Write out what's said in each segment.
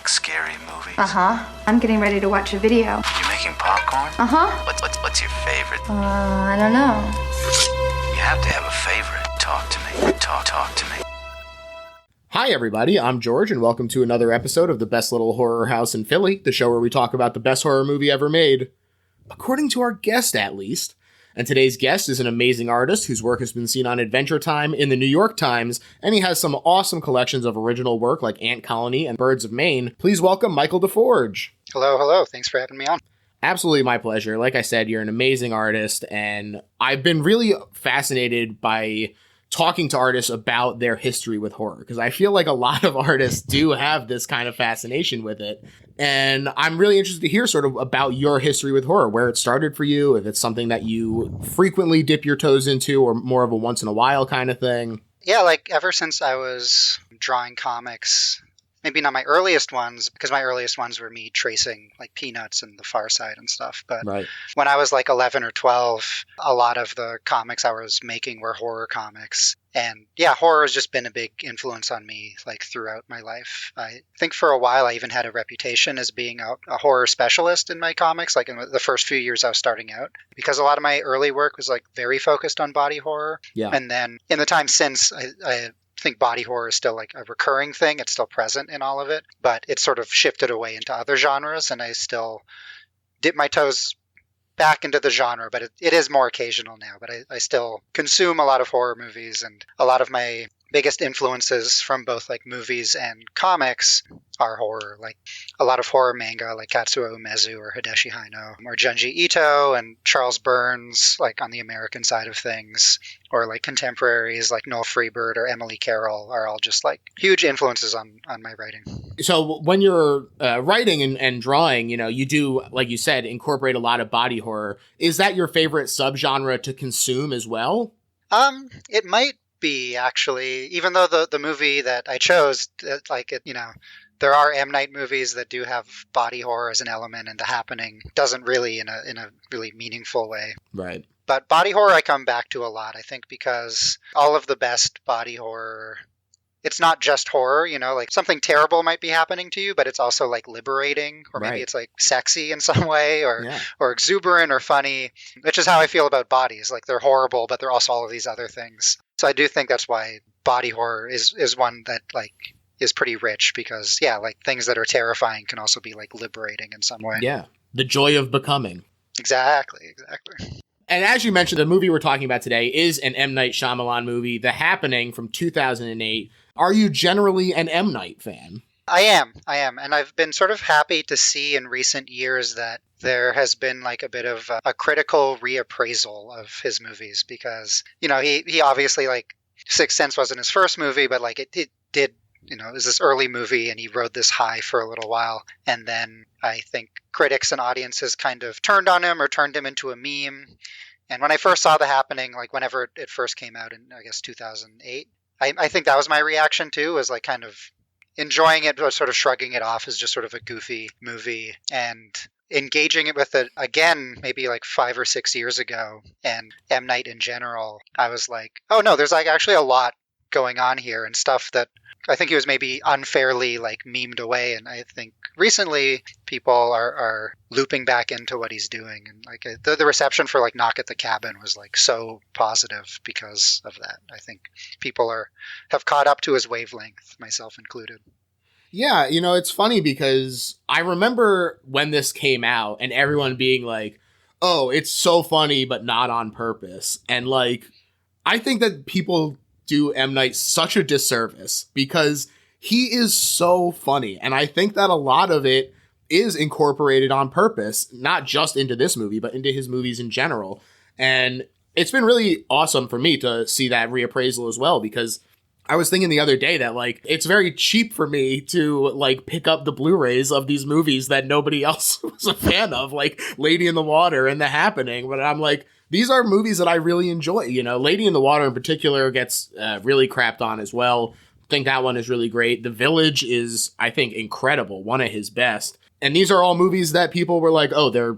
like scary movies? Uh-huh. I'm getting ready to watch a video. You making popcorn? Uh-huh. What's your favorite? I don't know. You have to have a favorite. Talk to me. Talk to me. Hi, everybody. I'm George, and welcome to another episode of the Best Little Horror House in Philly, the show where we talk about the best horror movie ever made. According to our guest, at least. And today's guest is an amazing artist whose work has been seen on Adventure Time, in the New York Times, and he has some awesome collections of original work like Ant Colony and Birds of Maine. Please welcome Michael DeForge. Hello. Thanks for having me on. Absolutely my pleasure. Like I said, you're an amazing artist, and I've been really fascinated by talking to artists about their history with horror, because I feel like a lot of artists do have this kind of fascination with it. And I'm really interested to hear sort of about your history with horror, where it started for you, if it's something that you frequently dip your toes into or more of a once in a while kind of thing. Yeah, like ever since I was drawing comics, maybe not my earliest ones, because my earliest ones were me tracing like Peanuts and The Far Side and stuff. But Right. When I was like 11 or 12, a lot of the comics I was making were horror comics. And yeah, horror has just been a big influence on me like throughout my life. I think for a while I even had a reputation as being a horror specialist in my comics, like in the first few years I was starting out, because a lot of my early work was like very focused on body horror. Yeah. And then in the time since, I think body horror is still like a recurring thing. It's still present in all of it, but it's sort of shifted away into other genres, and I still dip my toes back into the genre, but it is more occasional now. But I still consume a lot of horror movies, and a lot of my biggest influences from both like movies and comics are horror. Like a lot of horror manga like Katsuo Umezu or Hideshi Haino or Junji Ito and Charles Burns, like on the American side of things, or like contemporaries like Noel Freebird or Emily Carroll are all just like huge influences on my writing. So when you're writing and drawing, you do, like you said, incorporate a lot of body horror. Is that your favorite subgenre to consume as well? It might be, actually, even though the movie that I chose, there are M Night movies that do have body horror as an element, and The Happening doesn't really in a really meaningful way. Right. But body horror I come back to a lot, I think, because all of the best body horror, it's not just horror, like something terrible might be happening to you, but it's also like liberating, or maybe Right. it's like sexy in some way, or exuberant or funny, which is how I feel about bodies. Like they're horrible, but they're also all of these other things. So I do think that's why body horror is one that like is pretty rich, because like things that are terrifying can also be like liberating in some way. Yeah. The joy of becoming. Exactly. And as you mentioned, the movie we're talking about today is an M Night Shyamalan movie, The Happening from 2008. Are you generally an M Night fan? I am. And I've been sort of happy to see in recent years that there has been like a bit of a critical reappraisal of his movies, because, he obviously, like, Sixth Sense wasn't his first movie, but like it did, it was this early movie and he rode this high for a little while. And then I think critics and audiences kind of turned on him or turned him into a meme. And when I first saw The Happening, like whenever it first came out in, I guess, 2008, I think that was my reaction too, was like kind of enjoying it, but sort of shrugging it off as just sort of a goofy movie, and engaging it with it again, maybe like 5 or 6 years ago. And M Night in general, I was like, oh no, there's like actually a lot going on here, and stuff that I think he was maybe unfairly like memed away. And I think recently people are looping back into what he's doing, and like the reception for like Knock at the Cabin was like so positive because of that. I think people have caught up to his wavelength, myself included. Yeah, it's funny because I remember when this came out and everyone being like, oh, it's so funny, but not on purpose. And like, I think that people do M. Night such a disservice because he is so funny. And I think that a lot of it is incorporated on purpose, not just into this movie, but into his movies in general. And it's been really awesome for me to see that reappraisal as well, because I was thinking the other day that like it's very cheap for me to like pick up the Blu-rays of these movies that nobody else was a fan of, like Lady in the Water and The Happening. But I'm like, these are movies that I really enjoy. Lady in the Water in particular gets really crapped on as well. I think that one is really great. The Village is, I think, incredible. One of his best. And these are all movies that people were like, oh, they're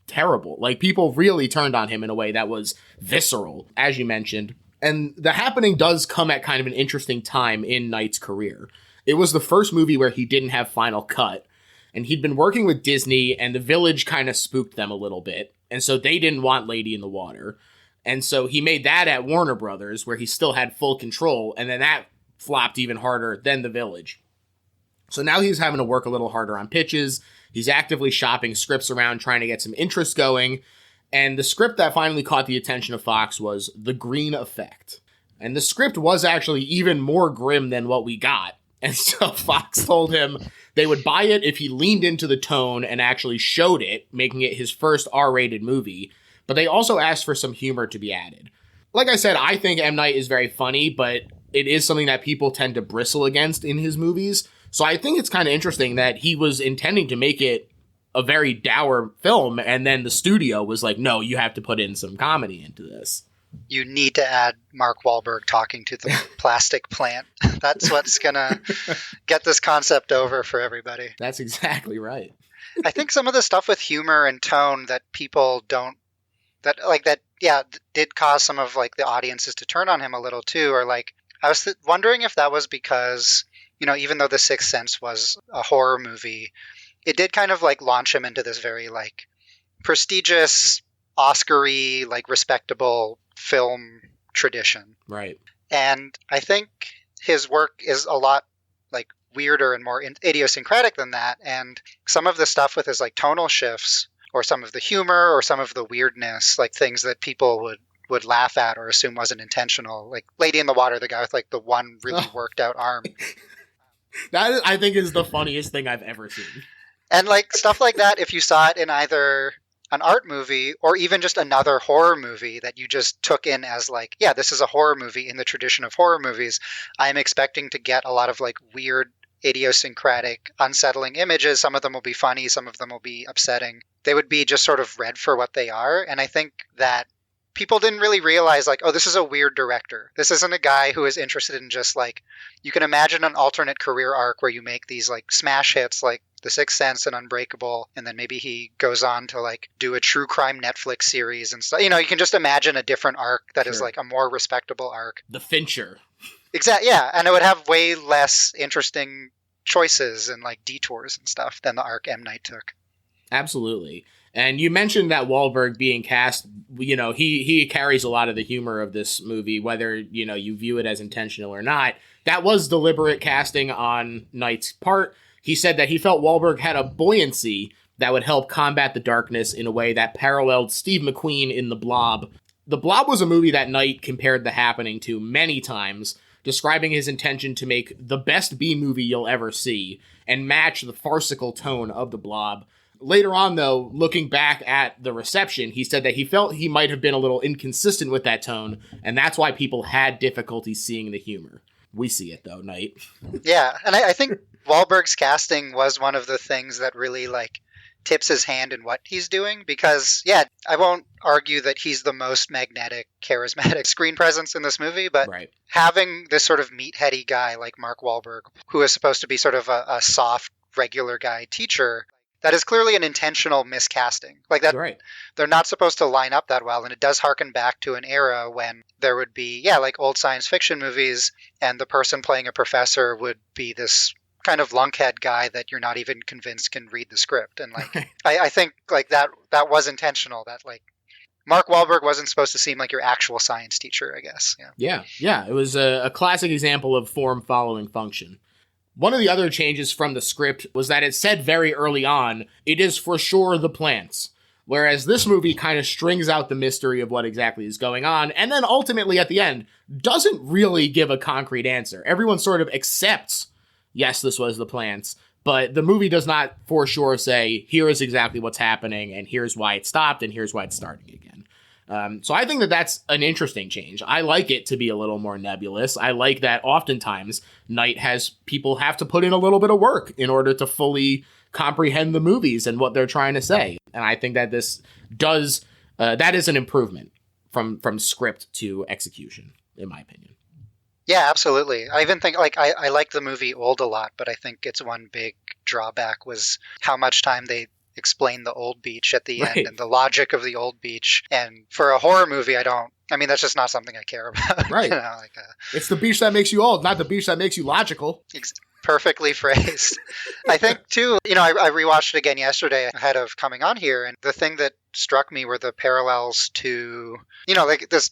terrible. Like people really turned on him in a way that was visceral, as you mentioned. And The Happening does come at kind of an interesting time in Night's career. It was the first movie where he didn't have final cut. And he'd been working with Disney, and The Village kind of spooked them a little bit. And so they didn't want Lady in the Water. And so he made that at Warner Brothers, where he still had full control. And then that flopped even harder than The Village. So now he's having to work a little harder on pitches. He's actively shopping scripts around, trying to get some interest going. And the script that finally caught the attention of Fox was The Green Effect. And the script was actually even more grim than what we got. And so Fox told him they would buy it if he leaned into the tone and actually showed it, making it his first R-rated movie. But they also asked for some humor to be added. Like I said, I think M. Night is very funny, but it is something that people tend to bristle against in his movies. So I think it's kind of interesting that he was intending to make it a very dour film, and then the studio was like, no, you have to put in some comedy into this. You need to add Mark Wahlberg talking to the plastic plant. That's what's going to get this concept over for everybody. That's exactly right. I think some of the stuff with humor and tone that people don't, did cause some of like the audiences to turn on him a little too, or like, I was wondering if that was because, even though The Sixth Sense was a horror movie, it did kind of like launch him into this very like prestigious, Oscar-y, like respectable film tradition. Right. And I think his work is a lot like weirder and more idiosyncratic than that. And some of the stuff with his like tonal shifts, or some of the humor, or some of the weirdness, like things that people would laugh at or assume wasn't intentional. Like Lady in the Water, the guy with like the one really worked out arm. That I think is the funniest thing I've ever seen. And like stuff like that, if you saw it in either an art movie or even just another horror movie that you just took in as like, yeah, this is a horror movie in the tradition of horror movies, I'm expecting to get a lot of like weird, idiosyncratic, unsettling images. Some of them will be funny, some of them will be upsetting. They would be just sort of read for what they are. And I think that people didn't really realize like, oh, this is a weird director. This isn't a guy who is interested in just like, you can imagine an alternate career arc where you make these like smash hits like The Sixth Sense and Unbreakable, and then maybe he goes on to like do a true crime Netflix series and stuff. You can just imagine a different arc that is like a more respectable arc. The Fincher. Exactly, yeah. And it would have way less interesting choices and like detours and stuff than the arc M. Night took. Absolutely. And you mentioned that Wahlberg being cast, he carries a lot of the humor of this movie, whether, you view it as intentional or not. That was deliberate casting on Night's part. He said that he felt Wahlberg had a buoyancy that would help combat the darkness in a way that paralleled Steve McQueen in The Blob. The Blob was a movie that Night compared The Happening to many times, describing his intention to make the best B-movie you'll ever see and match the farcical tone of The Blob. Later on, though, looking back at the reception, he said that he felt he might have been a little inconsistent with that tone, and that's why people had difficulty seeing the humor. We see it, though, Night. Yeah, and I think Wahlberg's casting was one of the things that really, like, tips his hand in what he's doing, because, yeah, I won't argue that he's the most magnetic, charismatic screen presence in this movie, but right. Having this sort of meatheady guy like Mark Wahlberg, who is supposed to be sort of a soft, regular guy teacher, that is clearly an intentional miscasting. Like that, right. They're not supposed to line up that well, and it does harken back to an era when there would be, like old science fiction movies, and the person playing a professor would be this kind of lunkhead guy that you're not even convinced can read the script. And like, I think like that was intentional. That like Mark Wahlberg wasn't supposed to seem like your actual science teacher, I guess. Yeah. It was a classic example of form following function. One of the other changes from the script was that it said very early on, it is for sure the plants. Whereas this movie kind of strings out the mystery of what exactly is going on, and then ultimately at the end, doesn't really give a concrete answer. Everyone sort of accepts, yes, this was the plants, but the movie does not for sure say, here is exactly what's happening, and here's why it stopped, and here's why it's starting again. So I think that that's an interesting change. I like it to be a little more nebulous. I like that oftentimes Night has people have to put in a little bit of work in order to fully comprehend the movies and what they're trying to say. And I think that this does, that is an improvement from script to execution, in my opinion. Yeah, absolutely. I even think I like the movie Old a lot, but I think its one big drawback was how much time they explain the old beach at the end and the logic of the old beach. And for a horror movie, that's just not something I care about. Right. You know, it's the beach that makes you old, not the beach that makes you logical. Perfectly phrased. I think too, I rewatched it again yesterday ahead of coming on here, and the thing that struck me were the parallels to, like this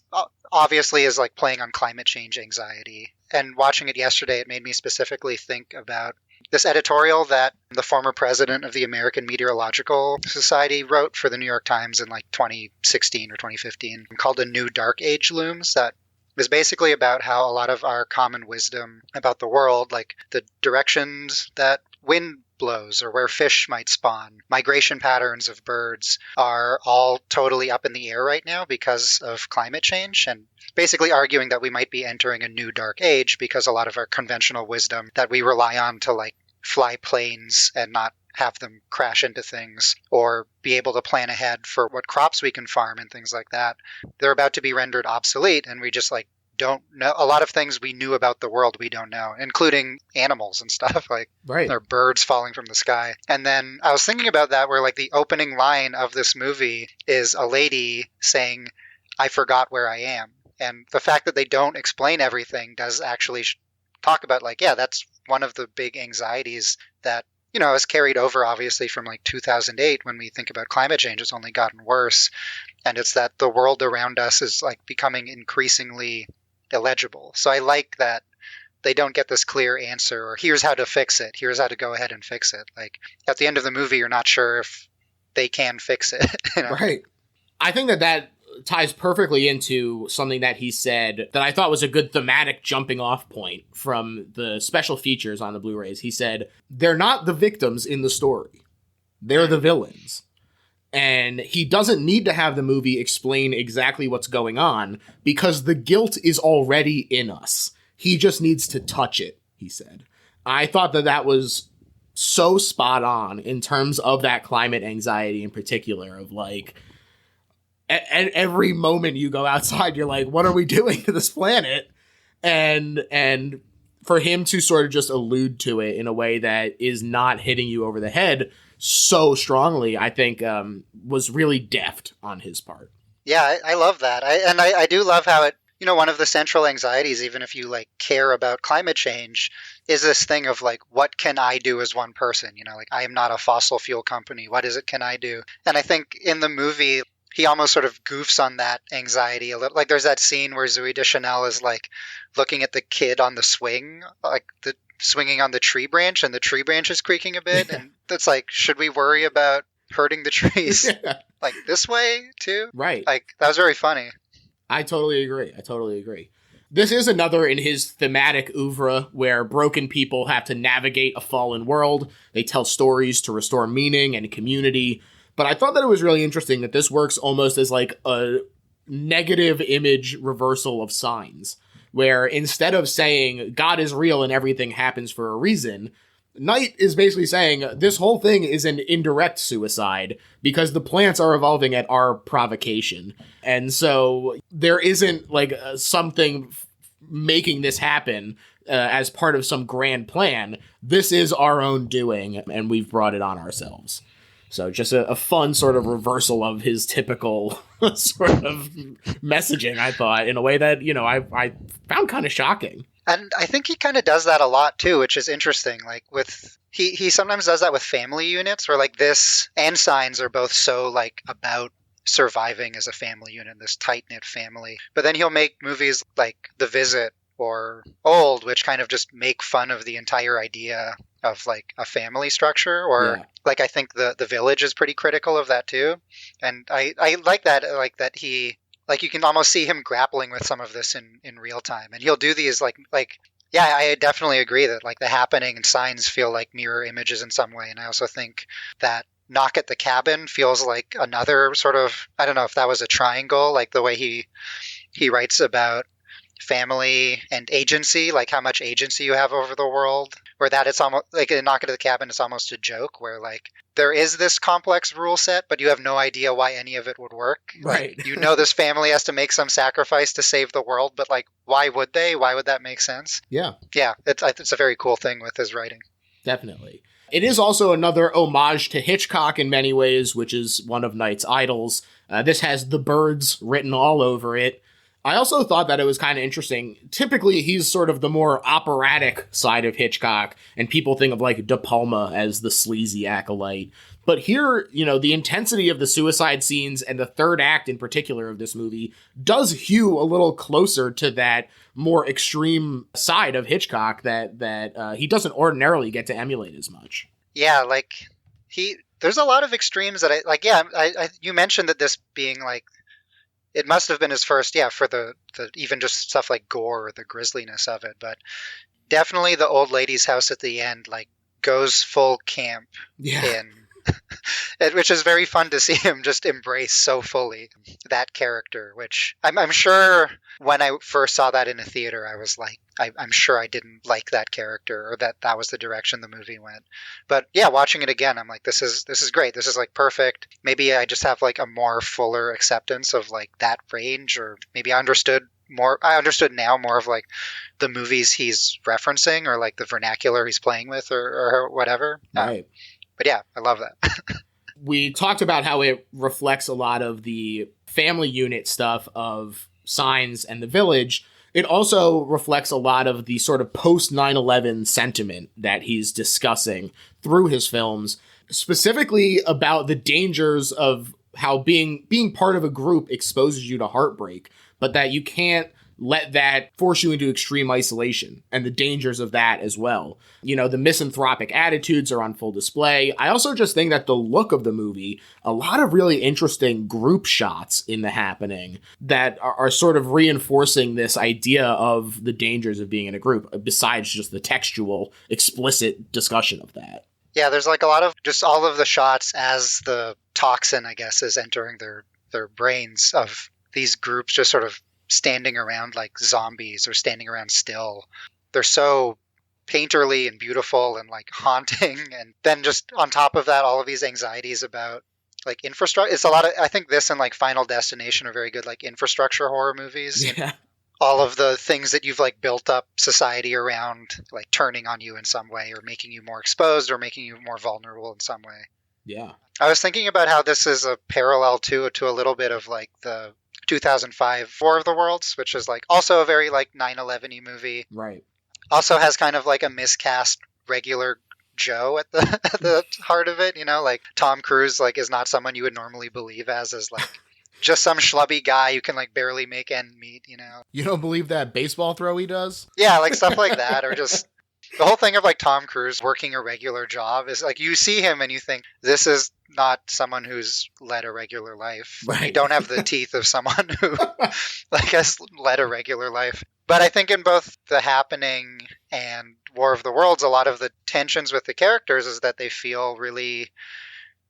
obviously is like playing on climate change anxiety. And watching it yesterday, it made me specifically think about this editorial that the former president of the American Meteorological Society wrote for the New York Times in like 2016 or 2015 called A New Dark Age Looms, that was basically about how a lot of our common wisdom about the world, like the directions that wind blows or where fish might spawn, migration patterns of birds, are all totally up in the air right now because of climate change, and basically arguing that we might be entering a new dark age because a lot of our conventional wisdom that we rely on to like fly planes and not have them crash into things or be able to plan ahead for what crops we can farm and things like that, they're about to be rendered obsolete, and we just like don't know a lot of things we knew about the world we don't know, including animals and stuff, like Right. there are birds falling from the sky. And then I was thinking about that where like the opening line of this movie is a lady saying, "I forgot where I am." And the fact that they don't explain everything does actually talk about like, yeah, that's one of the big anxieties that is carried over obviously from like 2008 when we think about climate change. It's only gotten worse. And it's that the world around us is like becoming increasingly illegible. So I like that they don't get this clear answer or here's how to fix it. Here's how to go ahead and fix it. Like at the end of the movie, you're not sure if they can fix it. Right. I think that ties perfectly into something that he said that I thought was a good thematic jumping off point from the special features on the Blu-rays. He said, they're not the victims in the story. They're the villains. And he doesn't need to have the movie explain exactly what's going on because the guilt is already in us. He just needs to touch it, he said. I thought that was so spot on in terms of that climate anxiety in particular of like, at every moment you go outside, you're like, what are we doing to this planet? And for him to sort of just allude to it in a way that is not hitting you over the head so strongly, I think was really deft on his part. Yeah, I love that. I do love how it, one of the central anxieties, even if you like care about climate change, is this thing of like, what can I do as one person? Like I am not a fossil fuel company. What is it can I do? And I think in the movie, he almost sort of goofs on that anxiety a little. Like there's that scene where Zooey Deschanel is like looking at the kid on the swing, like the swinging on the tree branch, and the tree branch is creaking a bit. And that's like, should we worry about hurting the trees like this way too? Right. Like that was very funny. I totally agree. This is another in his thematic oeuvre where broken people have to navigate a fallen world. They tell stories to restore meaning and community. But I thought that it was really interesting that this works almost as like a negative image reversal of Signs, where instead of saying God is real and everything happens for a reason, Night is basically saying this whole thing is an indirect suicide because the plants are evolving at our provocation. And so there isn't like something making this happen as part of some grand plan. This is our own doing, and we've brought it on ourselves. So just a fun sort of reversal of his typical sort of messaging, I thought, in a way that, I found kind of shocking. And I think he kind of does that a lot too, which is interesting. Like he sometimes does that with family units where like this and Signs are both so like about surviving as a family unit, this tight-knit family. But then he'll make movies like The Visit or Old, which kind of just make fun of the entire idea of like a family structure, or like I think the Village is pretty critical of that too. And I like that he like you can almost see him grappling with some of this in real time. And he'll do these like yeah, I definitely agree that like The Happening and Signs feel like mirror images in some way. And I also think that Knock at the Cabin feels like another sort of, I don't know if that was a triangle, like the way he writes about family and agency, like how much agency you have over the world, where that it's almost like in Knock at the Cabin, it's almost a joke where like there is this complex rule set, but you have no idea why any of it would work. Right. Like, this family has to make some sacrifice to save the world, but like, why would they? Why would that make sense? Yeah. Yeah. It's a very cool thing with his writing. Definitely. It is also another homage to Hitchcock in many ways, which is one of Night's idols. This has The Birds written all over it. I also thought that it was kind of interesting. Typically, he's sort of the more operatic side of Hitchcock, and people think of like De Palma as the sleazy acolyte. But here, you know, the intensity of the suicide scenes and the third act in particular of this movie does hew a little closer to that more extreme side of Hitchcock that he doesn't ordinarily get to emulate as much. Yeah, like there's a lot of extremes that I like. Yeah, you mentioned that this being like, it must have been his first, for the even just stuff like gore or the grisliness of it. But definitely the old lady's house at the end, like, goes full camp in, which is very fun to see him just embrace so fully that character, which I'm sure when I first saw that in a theater, I was like, I'm sure I didn't like that character, or that was the direction the movie went. But yeah, watching it again, I'm like, this is great. This is like perfect. Maybe I just have like a more fuller acceptance of like that range, or maybe I understood now more of like the movies he's referencing, or like the vernacular he's playing with, or whatever. Right. But yeah, I love that. We talked about how it reflects a lot of the family unit stuff of Signs and The Village. It also reflects a lot of the sort of post 9/11 sentiment that he's discussing through his films, specifically about the dangers of how being part of a group exposes you to heartbreak, but that you can't let that force you into extreme isolation, and the dangers of that as well. You know, the misanthropic attitudes are on full display. I also just think that the look of the movie, a lot of really interesting group shots in The Happening that are sort of reinforcing this idea of the dangers of being in a group, besides just the textual, explicit discussion of that. Yeah, there's like a lot of just all of the shots as the toxin, I guess, is entering their brains, of these groups just sort of standing around like zombies, or standing around still. They're so painterly and beautiful and like haunting. And then just on top of that, all of these anxieties about like infrastructure. It's a lot of, I think this and like Final Destination are very good like infrastructure horror movies. Yeah. All of the things that you've like built up society around, like turning on you in some way, or making you more exposed, or making you more vulnerable in some way. Yeah. I was thinking about how this is a parallel to a little bit of like the 2005 War of the Worlds, which is like also a very like 9/11-y movie. Right. Also has kind of like a miscast regular Joe at the at the heart of it, you know, like Tom Cruise like is not someone you would normally believe as like just some schlubby guy who can like barely make ends meet, you know. You don't believe that baseball throw he does? Yeah, like stuff like that, or just the whole thing of like Tom Cruise working a regular job is like, you see him and you think, this is not someone who's led a regular life. Right. You don't have the teeth of someone who like has led a regular life. But I think in both The Happening and War of the Worlds, a lot of the tensions with the characters is that they feel really,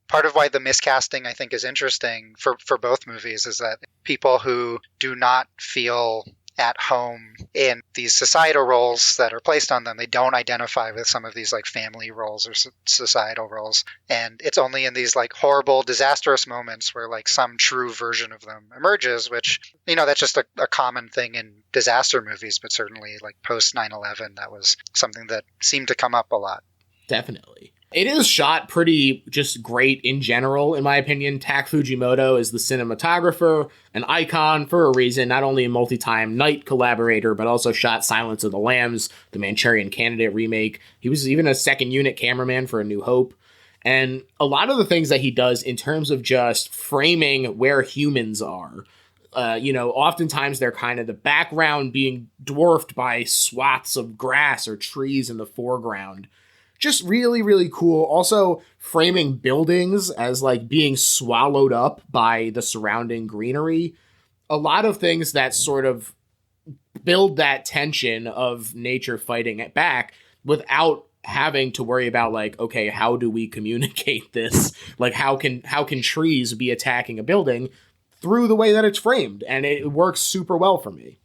part of why the miscasting I think is interesting for both movies is that people who do not feel at home in these societal roles that are placed on them, they don't identify with some of these like family roles or societal roles. And it's only in these like horrible, disastrous moments where like some true version of them emerges, which, you know, that's just a common thing in disaster movies, but certainly like post 9/11, that was something that seemed to come up a lot. Definitely. It is shot pretty just great in general, in my opinion. Tak Fujimoto is the cinematographer, an icon for a reason, not only a multi-time Night collaborator, but also shot Silence of the Lambs, the Manchurian Candidate remake. He was even a second unit cameraman for A New Hope. And a lot of the things that he does in terms of just framing where humans are, you know, oftentimes they're kind of the background being dwarfed by swaths of grass or trees in the foreground. Just really, really cool. Also, framing buildings as like being swallowed up by the surrounding greenery. A lot of things that sort of build that tension of nature fighting it back without having to worry about like, okay, how do we communicate this? Like, how can trees be attacking a building through the way that it's framed? And it works super well for me.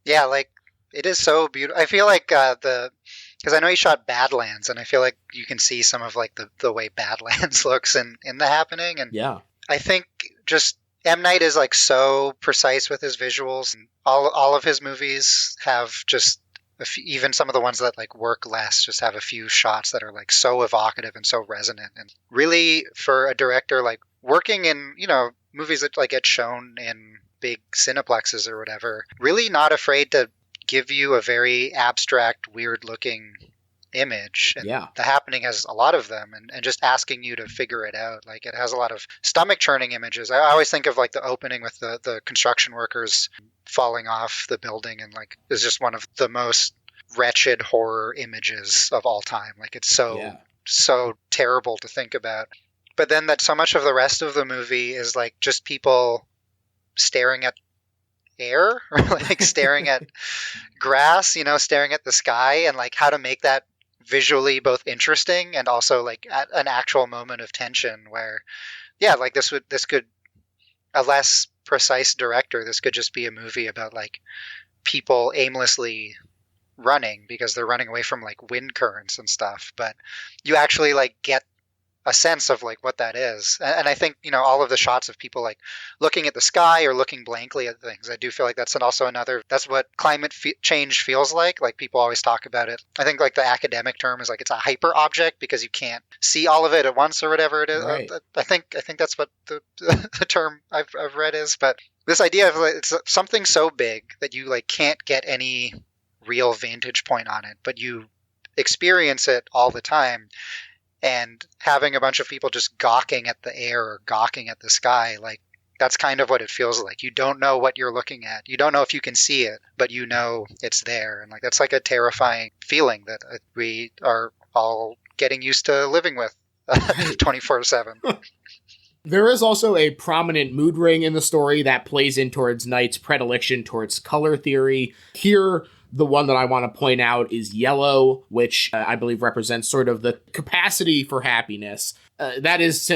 Yeah, like it is so beautiful. I feel like because I know he shot Badlands, and I feel like you can see some of like the way Badlands looks in The Happening. And yeah, I think just M. Night is like so precise with his visuals, and all of his movies have just even some of the ones that like work less just have a few shots that are like so evocative and so resonant. And really, for a director like working in, you know, movies that like get shown in big cineplexes or whatever, really not afraid to give you a very abstract, weird looking image. And Yeah. The Happening has a lot of them, and just asking you to figure it out. Like, it has a lot of stomach churning images. I always think of like the opening with the construction workers falling off the building, and like is just one of the most wretched horror images of all time. Like, it's so terrible to think about. But then that so much of the rest of the movie is like just people staring at air, or like staring at grass, staring at the sky, and like how to make that visually both interesting and also like at an actual moment of tension where, yeah, like this could, a less precise director, this could just be a movie about like people aimlessly running because they're running away from like wind currents and stuff. But you actually like get a sense of like what that is. And I think, all of the shots of people like looking at the sky or looking blankly at things, I do feel like that's what climate change feels like. Like, people always talk about it. I think like the academic term is like it's a hyper object because you can't see all of it at once or whatever it is. Right. I think that's what the term I've read is. But this idea of like, it's something so big that you like can't get any real vantage point on it, but you experience it all the time. And having a bunch of people just gawking at the air or gawking at the sky, like, that's kind of what it feels like. You don't know what you're looking at. You don't know if you can see it, but you know it's there. And like, that's like a terrifying feeling that we are all getting used to living with 24/7. There is also a prominent mood ring in the story that plays in towards Night's predilection towards color theory. Here, the one that I want to point out is yellow, which I believe represents sort of the capacity for happiness. That is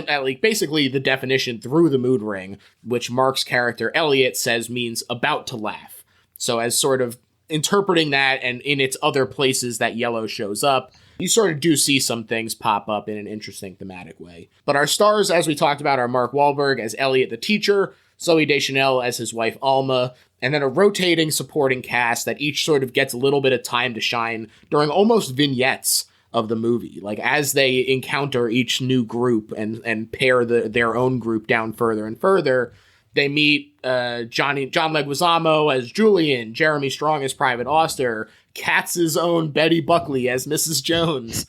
basically the definition through the mood ring, which Mark's character Elliot says means about to laugh. So as sort of interpreting that, and in its other places that yellow shows up, you sort of do see some things pop up in an interesting thematic way. But our stars, as we talked about, are Mark Wahlberg as Elliot the teacher, Zooey Deschanel as his wife Alma, and then a rotating supporting cast that each sort of gets a little bit of time to shine during almost vignettes of the movie. Like, as they encounter each new group and pare their own group down further and further, they meet John Leguizamo as Julian, Jeremy Strong as Private Auster, Katz's own Betty Buckley as Mrs. Jones.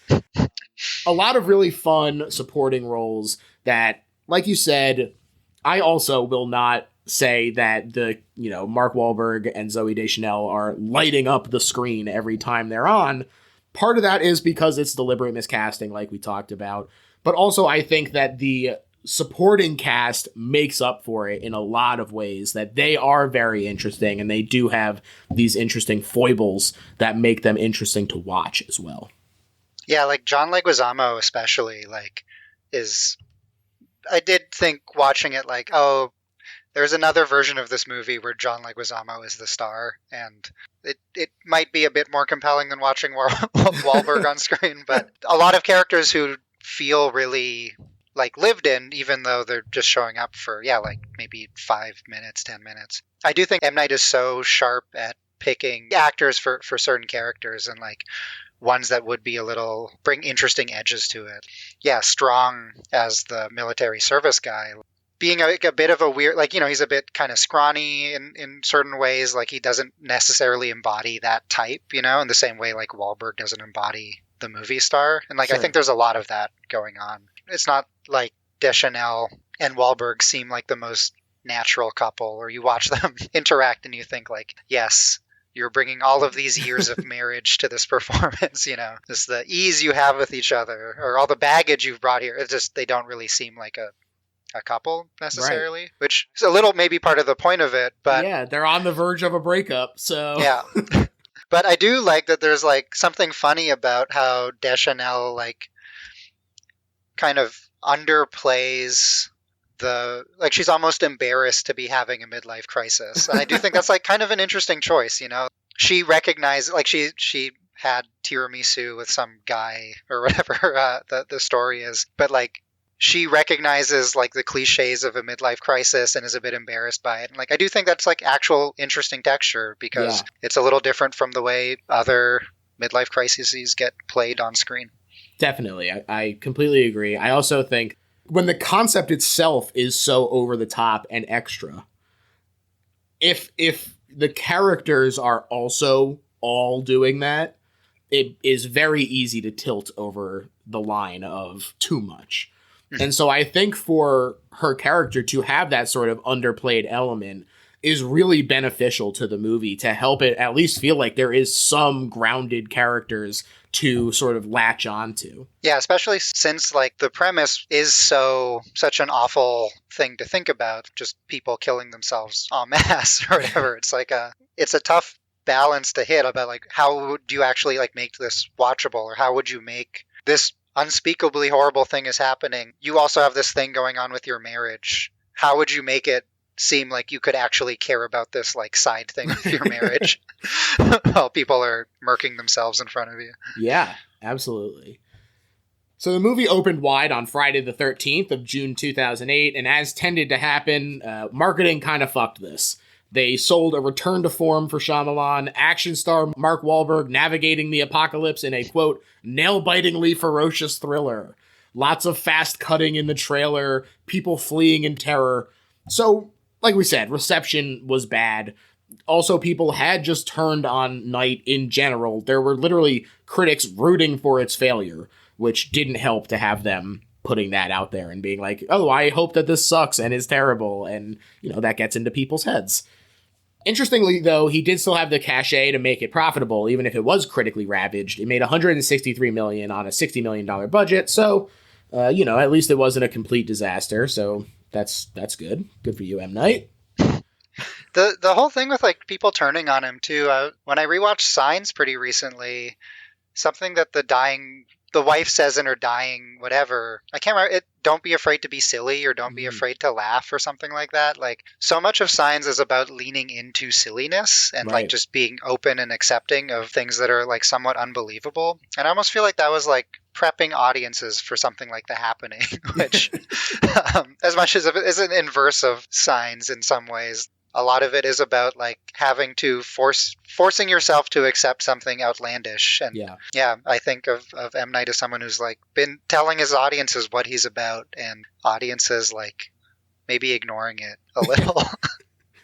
A lot of really fun supporting roles that, like you said, I also will not say that Mark Wahlberg and Zooey Deschanel are lighting up the screen every time they're on. Part of that is because it's deliberate miscasting, like we talked about. But also, I think that the supporting cast makes up for it in a lot of ways, that they are very interesting, and they do have these interesting foibles that make them interesting to watch as well. Yeah, like John Leguizamo especially, I did think watching it like, oh, there's another version of this movie where John Leguizamo is the star, and it might be a bit more compelling than watching Wahlberg on screen, but a lot of characters who feel really like lived in, even though they're just showing up for, like maybe 5 minutes, 10 minutes. I do think M. Night is so sharp at picking actors for certain characters, and like ones that would be bring interesting edges to it. Yeah, Strong as the military service guy, being a bit of a weird, he's a bit kind of scrawny in certain ways. Like, he doesn't necessarily embody that type, in the same way like Wahlberg doesn't embody the movie star. And Sure. I think there's a lot of that going on. It's not like Deschanel and Wahlberg seem like the most natural couple, or you watch them interact and you think like, yes, you're bringing all of these years of marriage to this performance, just the ease you have with each other, or all the baggage you've brought here. It's just, they don't really seem like a couple necessarily, right. Which is a little maybe part of the point of it, but yeah, they're on the verge of a breakup, so yeah. But I do like that there's like something funny about how Deschanel like kind of underplays she's almost embarrassed to be having a midlife crisis. And I do think that's like kind of an interesting choice, She recognized, like, she had tiramisu with some guy or whatever the story is, but like she recognizes like the cliches of a midlife crisis and is a bit embarrassed by it. And like, I do think that's like actual interesting texture, because it's a little different from the way other midlife crises get played on screen. Definitely. I completely agree. I also think when the concept itself is so over the top and extra, if the characters are also all doing that, it is very easy to tilt over the line of too much. And so I think for her character to have that sort of underplayed element is really beneficial to the movie, to help it at least feel like there is some grounded characters to sort of latch onto. Yeah, especially since like the premise is such an awful thing to think about, just people killing themselves en masse or whatever. It's a tough balance to hit about like how would you actually like make this watchable, or how would you make this unspeakably horrible thing is happening. You also have this thing going on with your marriage. How would you make it seem like you could actually care about this like side thing with your marriage while people are murking themselves in front of you? Yeah, absolutely. So the movie opened wide on Friday the 13th of June 2008, and as tended to happen, marketing kind of fucked this. They sold a return to form for Shyamalan, action star Mark Wahlberg navigating the apocalypse in a, quote, nail-bitingly ferocious thriller. Lots of fast cutting in the trailer, people fleeing in terror. So, like we said, reception was bad. Also, people had just turned on Night in general. There were literally critics rooting for its failure, which didn't help to have them putting that out there and being like, oh, I hope that this sucks and is terrible. And, that gets into people's heads. Interestingly, though, he did still have the cachet to make it profitable, even if it was critically ravaged. It made $163 million on a $60 million budget, so, at least it wasn't a complete disaster, so that's good. Good for you, M. Night. The whole thing with, like, people turning on him, too, when I rewatched Signs pretty recently, something that the wife says in her dying whatever, I can't remember it, don't be afraid to be silly, or don't be afraid to laugh, or something like that. Like, so much of Signs is about leaning into silliness and like just being open and accepting of things that are like somewhat unbelievable. And I almost feel like that was like prepping audiences for something like The Happening, which as much as it is an inverse of Signs in some ways, a lot of it is about like having to forcing yourself to accept something outlandish. And yeah, I think of M. Night as someone who's like been telling his audiences what he's about, and audiences like maybe ignoring it a little.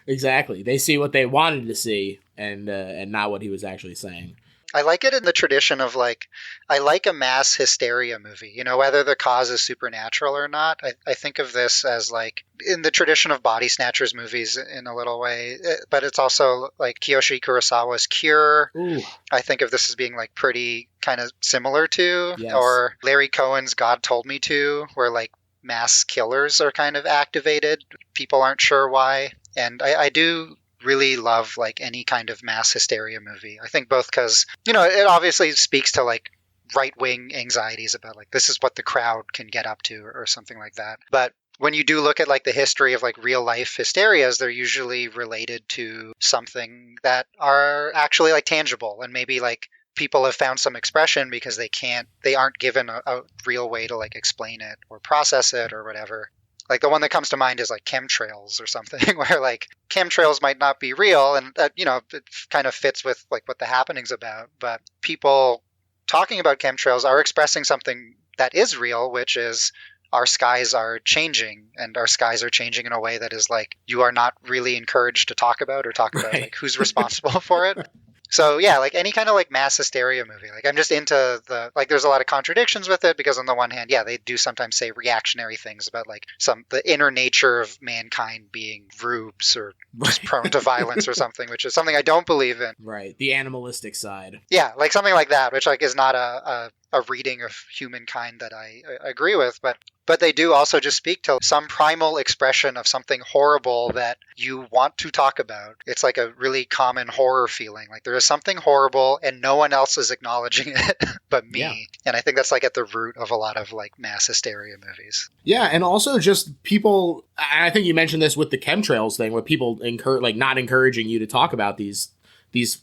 Exactly. They see what they wanted to see and not what he was actually saying. I like it in the tradition of like, I like a mass hysteria movie, whether the cause is supernatural or not. I think of this as like in the tradition of body snatchers movies in a little way, but it's also like Kiyoshi Kurosawa's Cure. Ooh. I think of this as being like pretty kind of similar to, yes. Or Larry Cohen's God Told Me To, where like mass killers are kind of activated. People aren't sure why. And I do really love like any kind of mass hysteria movie. I think both because, it obviously speaks to like right-wing anxieties about like this is what the crowd can get up to or something like that. But when you do look at like the history of like real life hysterias, they're usually related to something that are actually like tangible, and maybe like people have found some expression because they aren't given a real way to like explain it or process it or whatever. Like the one that comes to mind is like chemtrails or something, where like chemtrails might not be real, and it kind of fits with like what The Happening's about. But people talking about chemtrails are expressing something that is real, which is our skies are changing, and our skies are changing in a way that is like you are not really encouraged to talk about Right. like who's responsible for it. So yeah, like any kind of like mass hysteria movie, like I'm just into there's a lot of contradictions with it, because on the one hand, yeah, they do sometimes say reactionary things about like the inner nature of mankind being rubes or just prone to violence or something, which is something I don't believe in. Right. The animalistic side. Yeah, like something like that, which like is not a reading of humankind that I agree with, but they do also just speak to some primal expression of something horrible that you want to talk about. It's like a really common horror feeling. Like there is something horrible and no one else is acknowledging it but me. Yeah. And I think that's like at the root of a lot of like mass hysteria movies. Yeah, and also just people, and I think you mentioned this with the chemtrails thing, where people not encouraging you to talk about these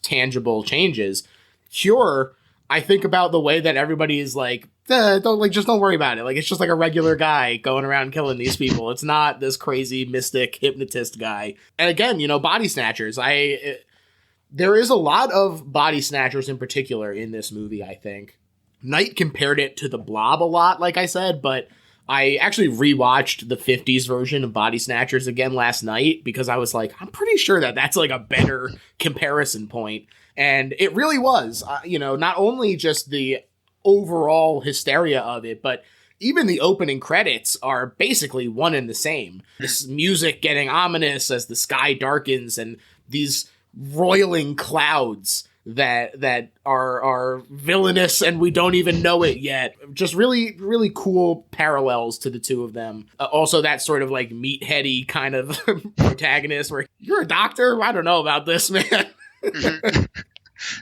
tangible changes. Cure, I think about the way that everybody is like, don't worry about it. Like, it's just like a regular guy going around killing these people. It's not this crazy mystic hypnotist guy. And again, body snatchers. There is a lot of body snatchers in particular in this movie, I think. Night compared it to The Blob a lot, like I said, but I actually rewatched the 50s version of Body Snatchers again last night because I was like, I'm pretty sure that that's like a better comparison point. And it really was, not only just the overall hysteria of it, but even the opening credits are basically one and the same. This music getting ominous as the sky darkens and these roiling clouds that are villainous and we don't even know it yet. Just really, really cool parallels to the two of them. Also that sort of like meatheady kind of protagonist where you're a doctor? I don't know about this, man.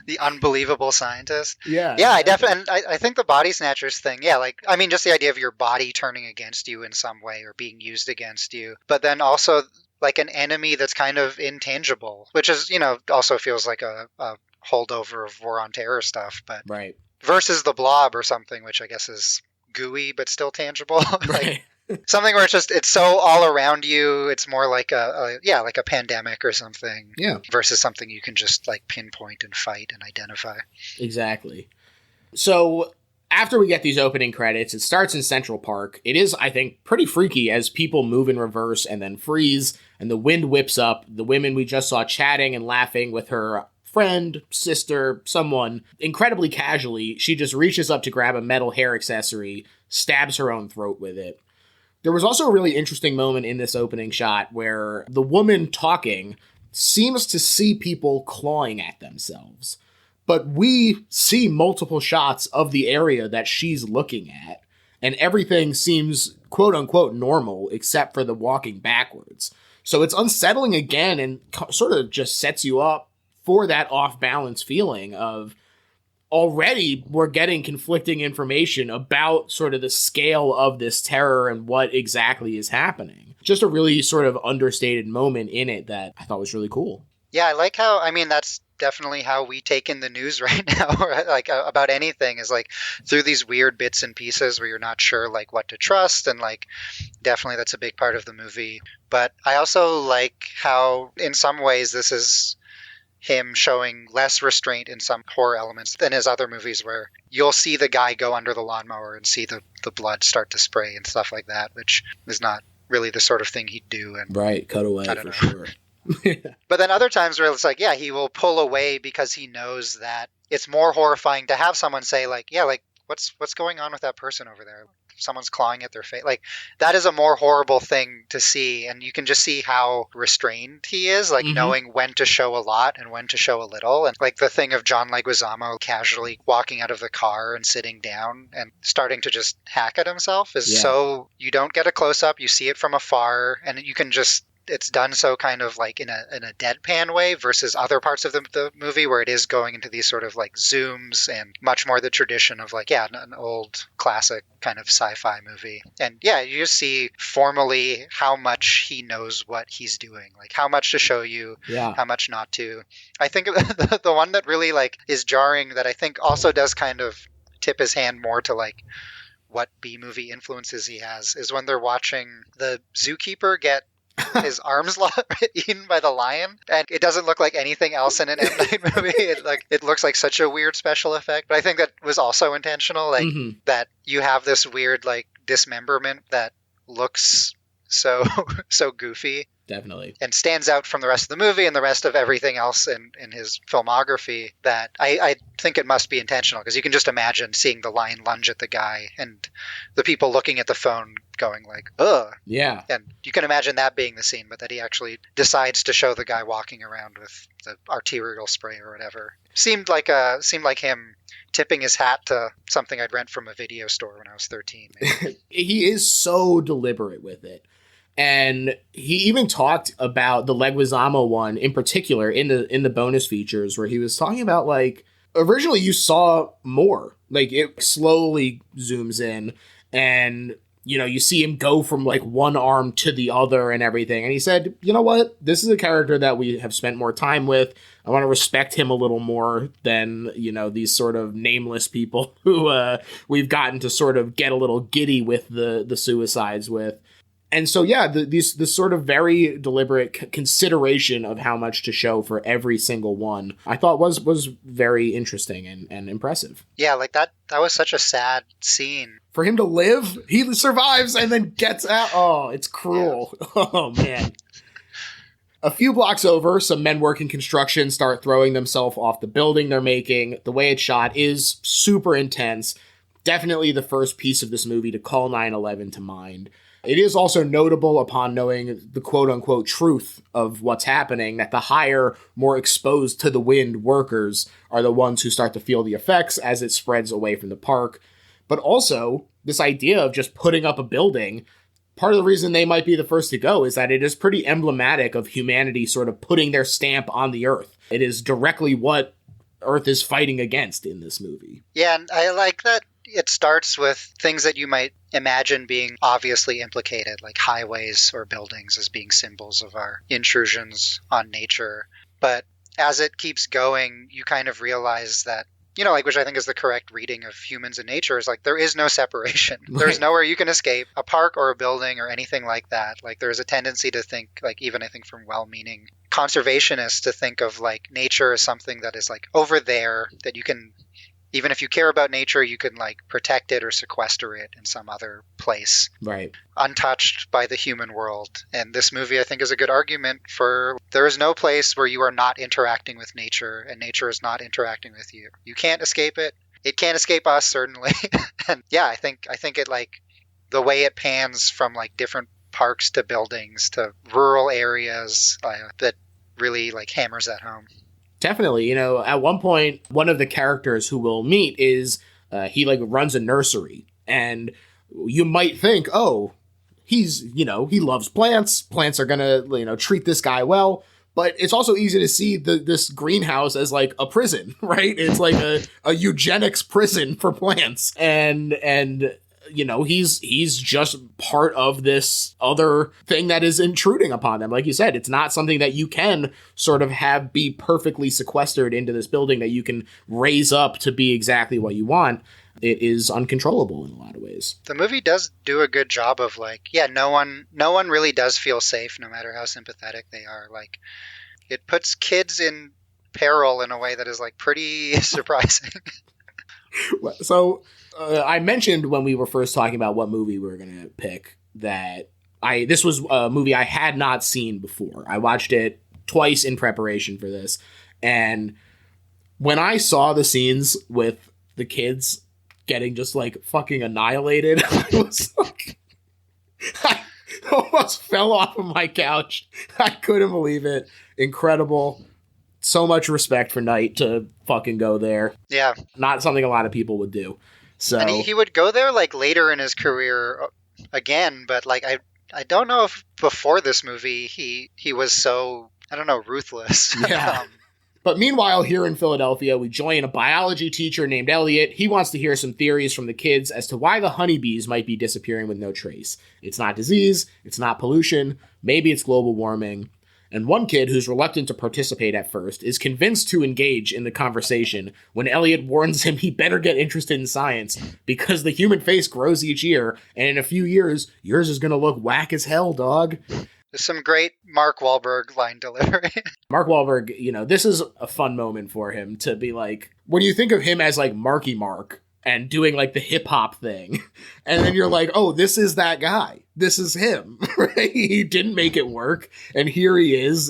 The unbelievable scientist. Yeah. Yeah, I think the Body Snatchers thing, just the idea of your body turning against you in some way or being used against you. But then also like an enemy that's kind of intangible, which is, also feels like a holdover of War on Terror stuff, but right. Versus the Blob or something, which I guess is gooey but still tangible. Right. Something where it's so all around you. It's more like a pandemic or something. Yeah. Versus something you can just like pinpoint and fight and identify. Exactly. So after we get these opening credits, it starts in Central Park. It is, I think, pretty freaky as people move in reverse and then freeze, and the wind whips up. The women we just saw chatting and laughing with her friend, sister, someone, incredibly casually, she just reaches up to grab a metal hair accessory, stabs her own throat with it. There was also a really interesting moment in this opening shot where the woman talking seems to see people clawing at themselves. But we see multiple shots of the area that she's looking at, and everything seems quote-unquote normal except for the walking backwards. So it's unsettling again and sort of just sets you up for that off-balance feeling of already we're getting conflicting information about sort of the scale of this terror and what exactly is happening. Just a really sort of understated moment in it that I thought was really cool. Yeah, I like how, that's definitely how we take in the news right now, like about anything, is like through these weird bits and pieces where you're not sure like what to trust, and like definitely that's a big part of the movie. But I also like how in some ways this is him showing less restraint in some horror elements than his other movies, where you'll see the guy go under the lawnmower and see the blood start to spray and stuff like that, which is not really the sort of thing he'd do. And right, cut away for sure. But then other times where it's like, yeah, he will pull away because he knows that it's more horrifying to have someone say like, yeah, like what's going on with that person over there? Someone's clawing at their face. Like that is a more horrible thing to see. And you can just see how restrained he is, like knowing when to show a lot and when to show a little. And like the thing of John Leguizamo casually walking out of the car and sitting down and starting to just hack at himself is so you don't get a close up. You see it from afar and you can just, it's done so kind of like in a deadpan way versus other parts of the movie where it is going into these sort of like zooms and much more the tradition of like, an old classic kind of sci-fi movie. And yeah, you just see formally how much he knows what he's doing, like how much to show you, how much not to. I think the one that really like is jarring that I think also does kind of tip his hand more to like what B-movie influences he has is when they're watching the zookeeper get his arms eaten by the lion, and it doesn't look like anything else in an M Night movie. It looks like such a weird special effect, but I think that was also intentional, like that you have this weird like dismemberment that looks so goofy. Definitely. And stands out from the rest of the movie and the rest of everything else in his filmography, that I think it must be intentional, because you can just imagine seeing the lion lunge at the guy and the people looking at the phone going like, ugh. Yeah. And you can imagine that being the scene, but that he actually decides to show the guy walking around with the arterial spray or whatever. Seemed like him tipping his hat to something I'd rent from a video store when I was 13. He is so deliberate with it. And he even talked about the Leguizamo one in particular in the bonus features, where he was talking about like originally you saw more, like it slowly zooms in and you see him go from like one arm to the other and everything. And he said, you know what? This is a character that we have spent more time with. I want to respect him a little more than, these sort of nameless people who we've gotten to sort of get a little giddy with the suicides with. And so, yeah, this sort of very deliberate consideration of how much to show for every single one, I thought was very interesting and impressive. Yeah, like that was such a sad scene. For him to live, he survives and then gets out. Oh, it's cruel. Yeah. Oh, man. A few blocks over, some men working construction start throwing themselves off the building they're making. The way it's shot is super intense. Definitely the first piece of this movie to call 9/11 to mind. It is also notable upon knowing the quote-unquote truth of what's happening that the higher, more exposed to the wind workers are the ones who start to feel the effects as it spreads away from the park. But also, this idea of just putting up a building, part of the reason they might be the first to go is that it is pretty emblematic of humanity sort of putting their stamp on the Earth. It is directly what Earth is fighting against in this movie. Yeah, and I like that it starts with things that you might imagine being obviously implicated, like highways or buildings as being symbols of our intrusions on nature. But as it keeps going, you kind of realize that, like, which I think is the correct reading of humans and nature, is like there is no separation. Right. There's nowhere you can escape a park or a building or anything like that. Like there's a tendency to think, like even I think from well-meaning conservationists, to think of like nature as something that is like over there, that you can, even if you care about nature, you can like protect it or sequester it in some other place. Right. Untouched by the human world. And this movie, I think, is a good argument for there is no place where you are not interacting with nature and nature is not interacting with you. You can't escape it. It can't escape us, certainly. And yeah, I think it like the way it pans from like different parks to buildings to rural areas that really like hammers that home. Definitely. At one point, one of the characters who we'll meet is he like runs a nursery, and you might think, oh, he's, he loves plants. Plants are going to, treat this guy well. But it's also easy to see this greenhouse as like a prison, right? It's like a eugenics prison for plants. And he's just part of this other thing that is intruding upon them. Like you said, it's not something that you can sort of have be perfectly sequestered into this building that you can raise up to be exactly what you want. It is uncontrollable in a lot of ways. The movie does do a good job of like, yeah, no one really does feel safe, no matter how sympathetic they are. Like, it puts kids in peril in a way that is like pretty surprising. So I mentioned when we were first talking about what movie we were going to pick that this was a movie I had not seen before. I watched it twice in preparation for this. And when I saw the scenes with the kids getting just like fucking annihilated, I was like, I almost fell off of my couch. I couldn't believe it. Incredible. So much respect for Knight to fucking go there. Yeah. Not something a lot of people would do. So, and he would go there like later in his career again, but like I don't know if before this movie he was so, I don't know, ruthless. Yeah. But meanwhile, here in Philadelphia, we join a biology teacher named Elliot. He wants to hear some theories from the kids as to why the honeybees might be disappearing with no trace. It's not disease. It's not pollution. Maybe it's global warming. And one kid, who's reluctant to participate at first, is convinced to engage in the conversation when Elliot warns him he better get interested in science because the human face grows each year, and in a few years, yours is going to look whack as hell, dog. There's some great Mark Wahlberg line delivery. Mark Wahlberg, this is a fun moment for him to be like, when you think of him as like Marky Mark and doing like the hip hop thing, and then you're like, oh, this is that guy. This is him, right? He didn't make it work, and here he is,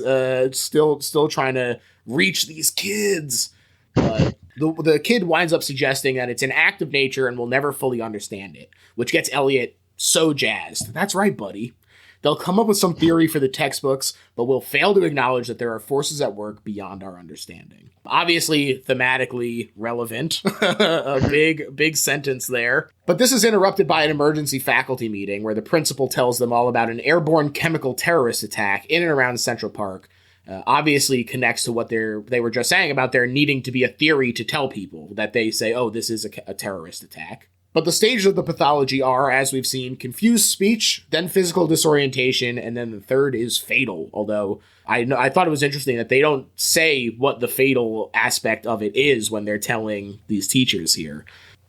still trying to reach these kids. But the kid winds up suggesting that it's an act of nature and will never fully understand it, which gets Elliot so jazzed. That's right, buddy. They'll come up with some theory for the textbooks, but will fail to acknowledge that there are forces at work beyond our understanding. Obviously, thematically relevant. A big sentence there. But this is interrupted by an emergency faculty meeting where the principal tells them all about an airborne chemical terrorist attack in and around Central Park. Obviously connects to what they were just saying about there needing to be a theory to tell people that they say, oh, this is a terrorist attack. But the stages of the pathology are, as we've seen, confused speech, then physical disorientation, and then the third is fatal. Although I thought it was interesting that they don't say what the fatal aspect of it is when they're telling these teachers here.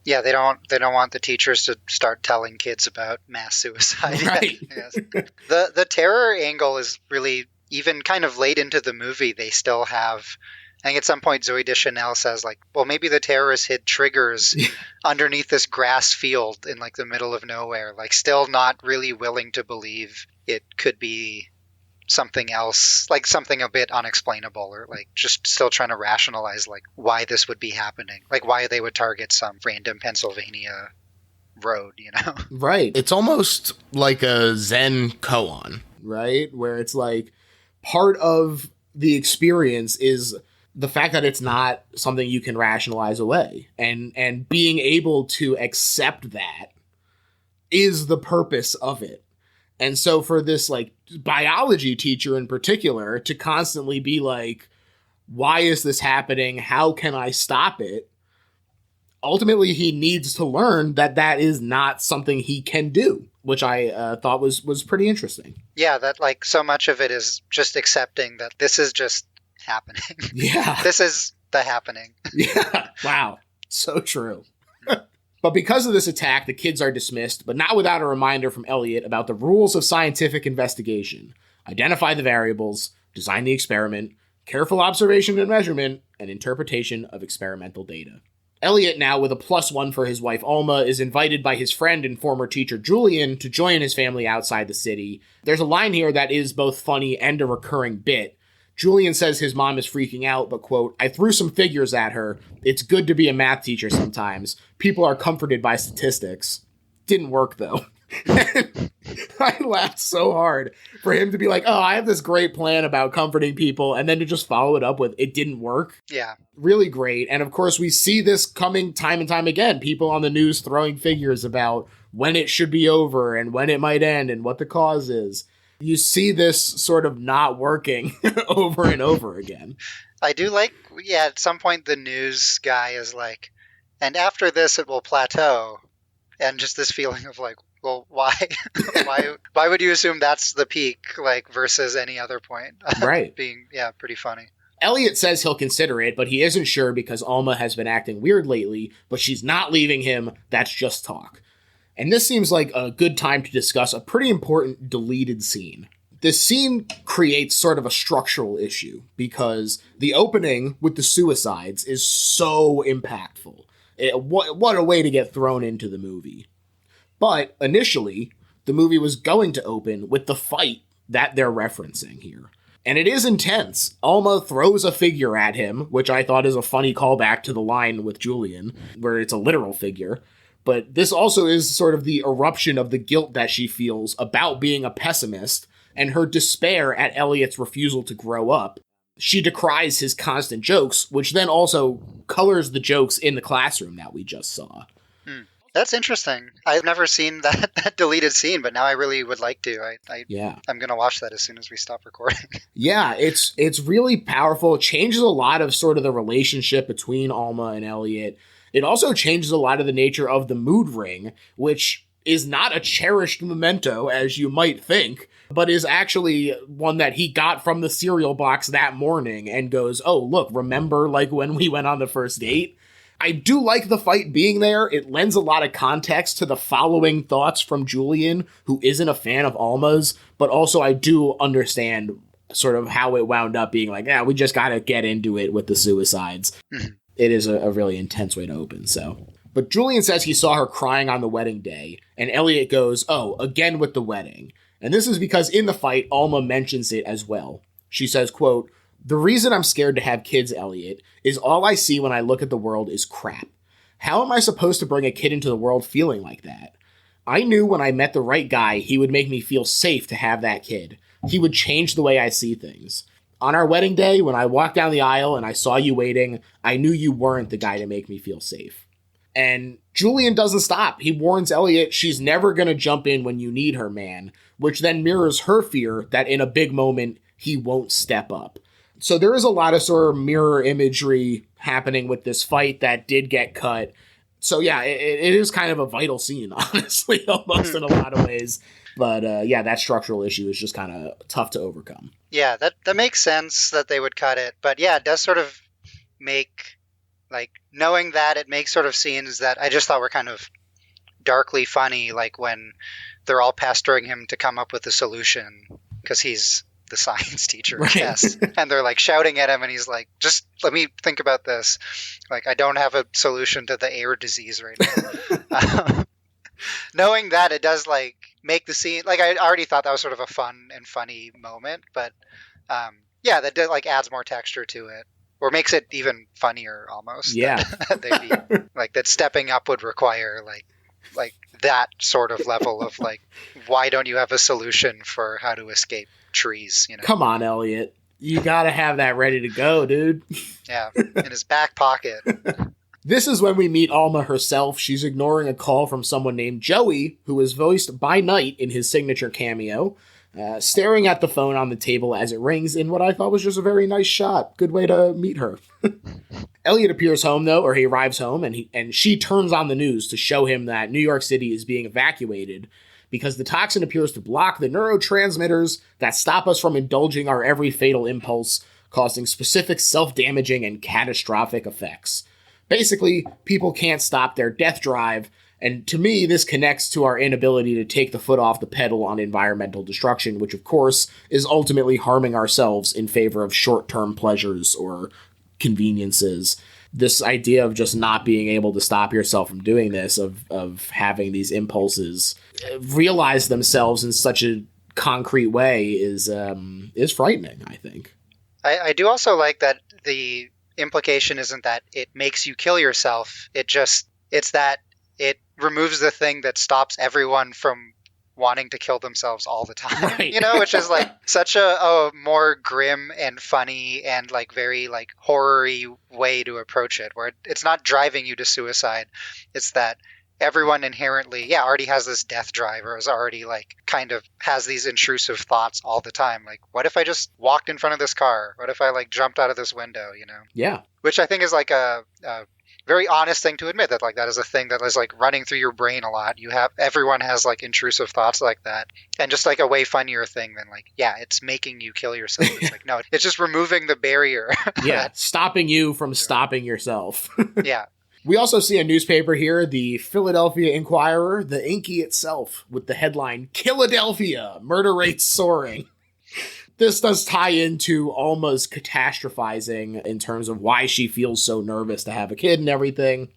Yeah, they don't want the teachers to start telling kids about mass suicide. Right. Yes. The terror angle is really, even kind of late into the movie, they still have. I think at some point Zoe Deschanel says, like, well, maybe the terrorists hid triggers underneath this grass field in like the middle of nowhere, like still not really willing to believe it could be something else, like something a bit unexplainable, or like just still trying to rationalize like why this would be happening, like why they would target some random Pennsylvania road, you know? Right. It's almost like a Zen koan, right? Where it's like part of the experience is the fact that it's not something you can rationalize away, and being able to accept that is the purpose of it. And so for this like biology teacher in particular to constantly be like, why is this happening? How can I stop it? Ultimately, he needs to learn that that is not something he can do, which I thought was pretty interesting. Yeah, that like so much of it is just accepting that this is just happening. Yeah. This is the happening. Yeah. Wow. So true. But because of this attack, the kids are dismissed, but not without a reminder from Elliot about the rules of scientific investigation. Identify the variables, design the experiment, careful observation and measurement, and interpretation of experimental data. Elliot, now with a +1 for his wife Alma, is invited by his friend and former teacher Julian to join his family outside the city. There's a line here that is both funny and a recurring bit. Julian says his mom is freaking out, but, quote, I threw some figures at her. It's good to be a math teacher sometimes. People are comforted by statistics. Didn't work, though. I laughed so hard for him to be like, oh, I have this great plan about comforting people, and then to just follow it up with, it didn't work. Yeah. Really great. And, of course, we see this coming time and time again. People on the news throwing figures about when it should be over and when it might end and what the cause is. You see this sort of not working over and over again. I do like, yeah, at some point the news guy is like, and after this it will plateau. And just this feeling of like, well, why? why would you assume that's the peak, like, versus any other point? Right. Being, yeah, pretty funny. Elliot says he'll consider it, but he isn't sure because Alma has been acting weird lately, but she's not leaving him. That's just talk. And this seems like a good time to discuss a pretty important deleted scene. This scene creates sort of a structural issue because the opening with the suicides is so impactful. What a way to get thrown into the movie. But initially, the movie was going to open with the fight that they're referencing here. And it is intense. Alma throws a figure at him, which I thought is a funny callback to the line with Julian, where it's a literal figure. But this also is sort of the eruption of the guilt that she feels about being a pessimist and her despair at Elliot's refusal to grow up. She decries his constant jokes, which then also colors the jokes in the classroom that we just saw. That's interesting. I've never seen that deleted scene, but now I really would like to. Yeah. I'm going to watch that as soon as we stop recording. Yeah, it's really powerful. It changes a lot of sort of the relationship between Alma and Elliot. It also changes a lot of the nature of the mood ring, which is not a cherished memento, as you might think, but is actually one that he got from the cereal box that morning and goes, oh, look, remember like when we went on the first date? I do like the fight being there. It lends a lot of context to the following thoughts from Julian, who isn't a fan of Alma's, but also I do understand sort of how it wound up being like, yeah, we just got to get into it with the suicides. It is a really intense way to open, so. But Julian says he saw her crying on the wedding day, and Elliot goes, oh, again with the wedding. And this is because in the fight, Alma mentions it as well. She says, quote, the reason I'm scared to have kids, Elliot, is all I see when I look at the world is crap. How am I supposed to bring a kid into the world feeling like that? I knew when I met the right guy, he would make me feel safe to have that kid. He would change the way I see things. On our wedding day, when I walked down the aisle and I saw you waiting, I knew you weren't the guy to make me feel safe. And Julian doesn't stop. He warns Elliot she's never going to jump in when you need her, man, which then mirrors her fear that in a big moment, he won't step up. So there is a lot of sort of mirror imagery happening with this fight that did get cut. So yeah, it is kind of a vital scene, honestly, almost in a lot of ways. But yeah, that structural issue is just kind of tough to overcome. Yeah, that makes sense that they would cut it. But yeah, it does sort of make like knowing that, it makes sort of scenes that I just thought were kind of darkly funny, like when they're all pestering him to come up with a solution because he's the science teacher, I guess. And they're like shouting at him and he's like, just let me think about this. Like, I don't have a solution to the air disease right now. Knowing that, it does like make the scene, like I already thought that was sort of a fun and funny moment, but yeah, that like adds more texture to it, or makes it even funnier almost. Yeah. Like that stepping up would require like that sort of level of like, why don't you have a solution for how to escape trees? You know, come on, Elliot, you gotta have that ready to go, dude. Yeah, in his back pocket. This is when we meet Alma herself. She's ignoring a call from someone named Joey, who is voiced by Knight in his signature cameo, staring at the phone on the table as it rings in what I thought was just a very nice shot. Good way to meet her. Elliot appears home, though, or he arrives home, and she turns on the news to show him that New York City is being evacuated because the toxin appears to block the neurotransmitters that stop us from indulging our every fatal impulse, causing specific self-damaging and catastrophic effects. Basically, people can't stop their death drive, and to me, this connects to our inability to take the foot off the pedal on environmental destruction, which of course is ultimately harming ourselves in favor of short-term pleasures or conveniences. This idea of just not being able to stop yourself from doing this, of having these impulses realize themselves in such a concrete way is frightening, I think. I do also like that the implication isn't that it makes you kill yourself. It's that it removes the thing that stops everyone from wanting to kill themselves all the time. Right. You know, which is like such a more grim and funny and like very like horror-y way to approach it, where it's not driving you to suicide. It's that everyone inherently, already has this death drive, or is already like kind of has these intrusive thoughts all the time. Like, what if I just walked in front of this car? What if I like jumped out of this window, you know? Yeah. Which I think is like a very honest thing to admit, that like that is a thing that is like running through your brain a lot. Everyone has like intrusive thoughts like that, and just like a way funnier thing than like, it's making you kill yourself. It's like, no, it's just removing the barrier. Yeah. Stopping you from stopping yourself. Yeah. We also see a newspaper here, the Philadelphia Inquirer, the Inky itself, with the headline, "Philadelphia, Murder Rates Soaring." This does tie into Alma's catastrophizing in terms of why she feels so nervous to have a kid and everything.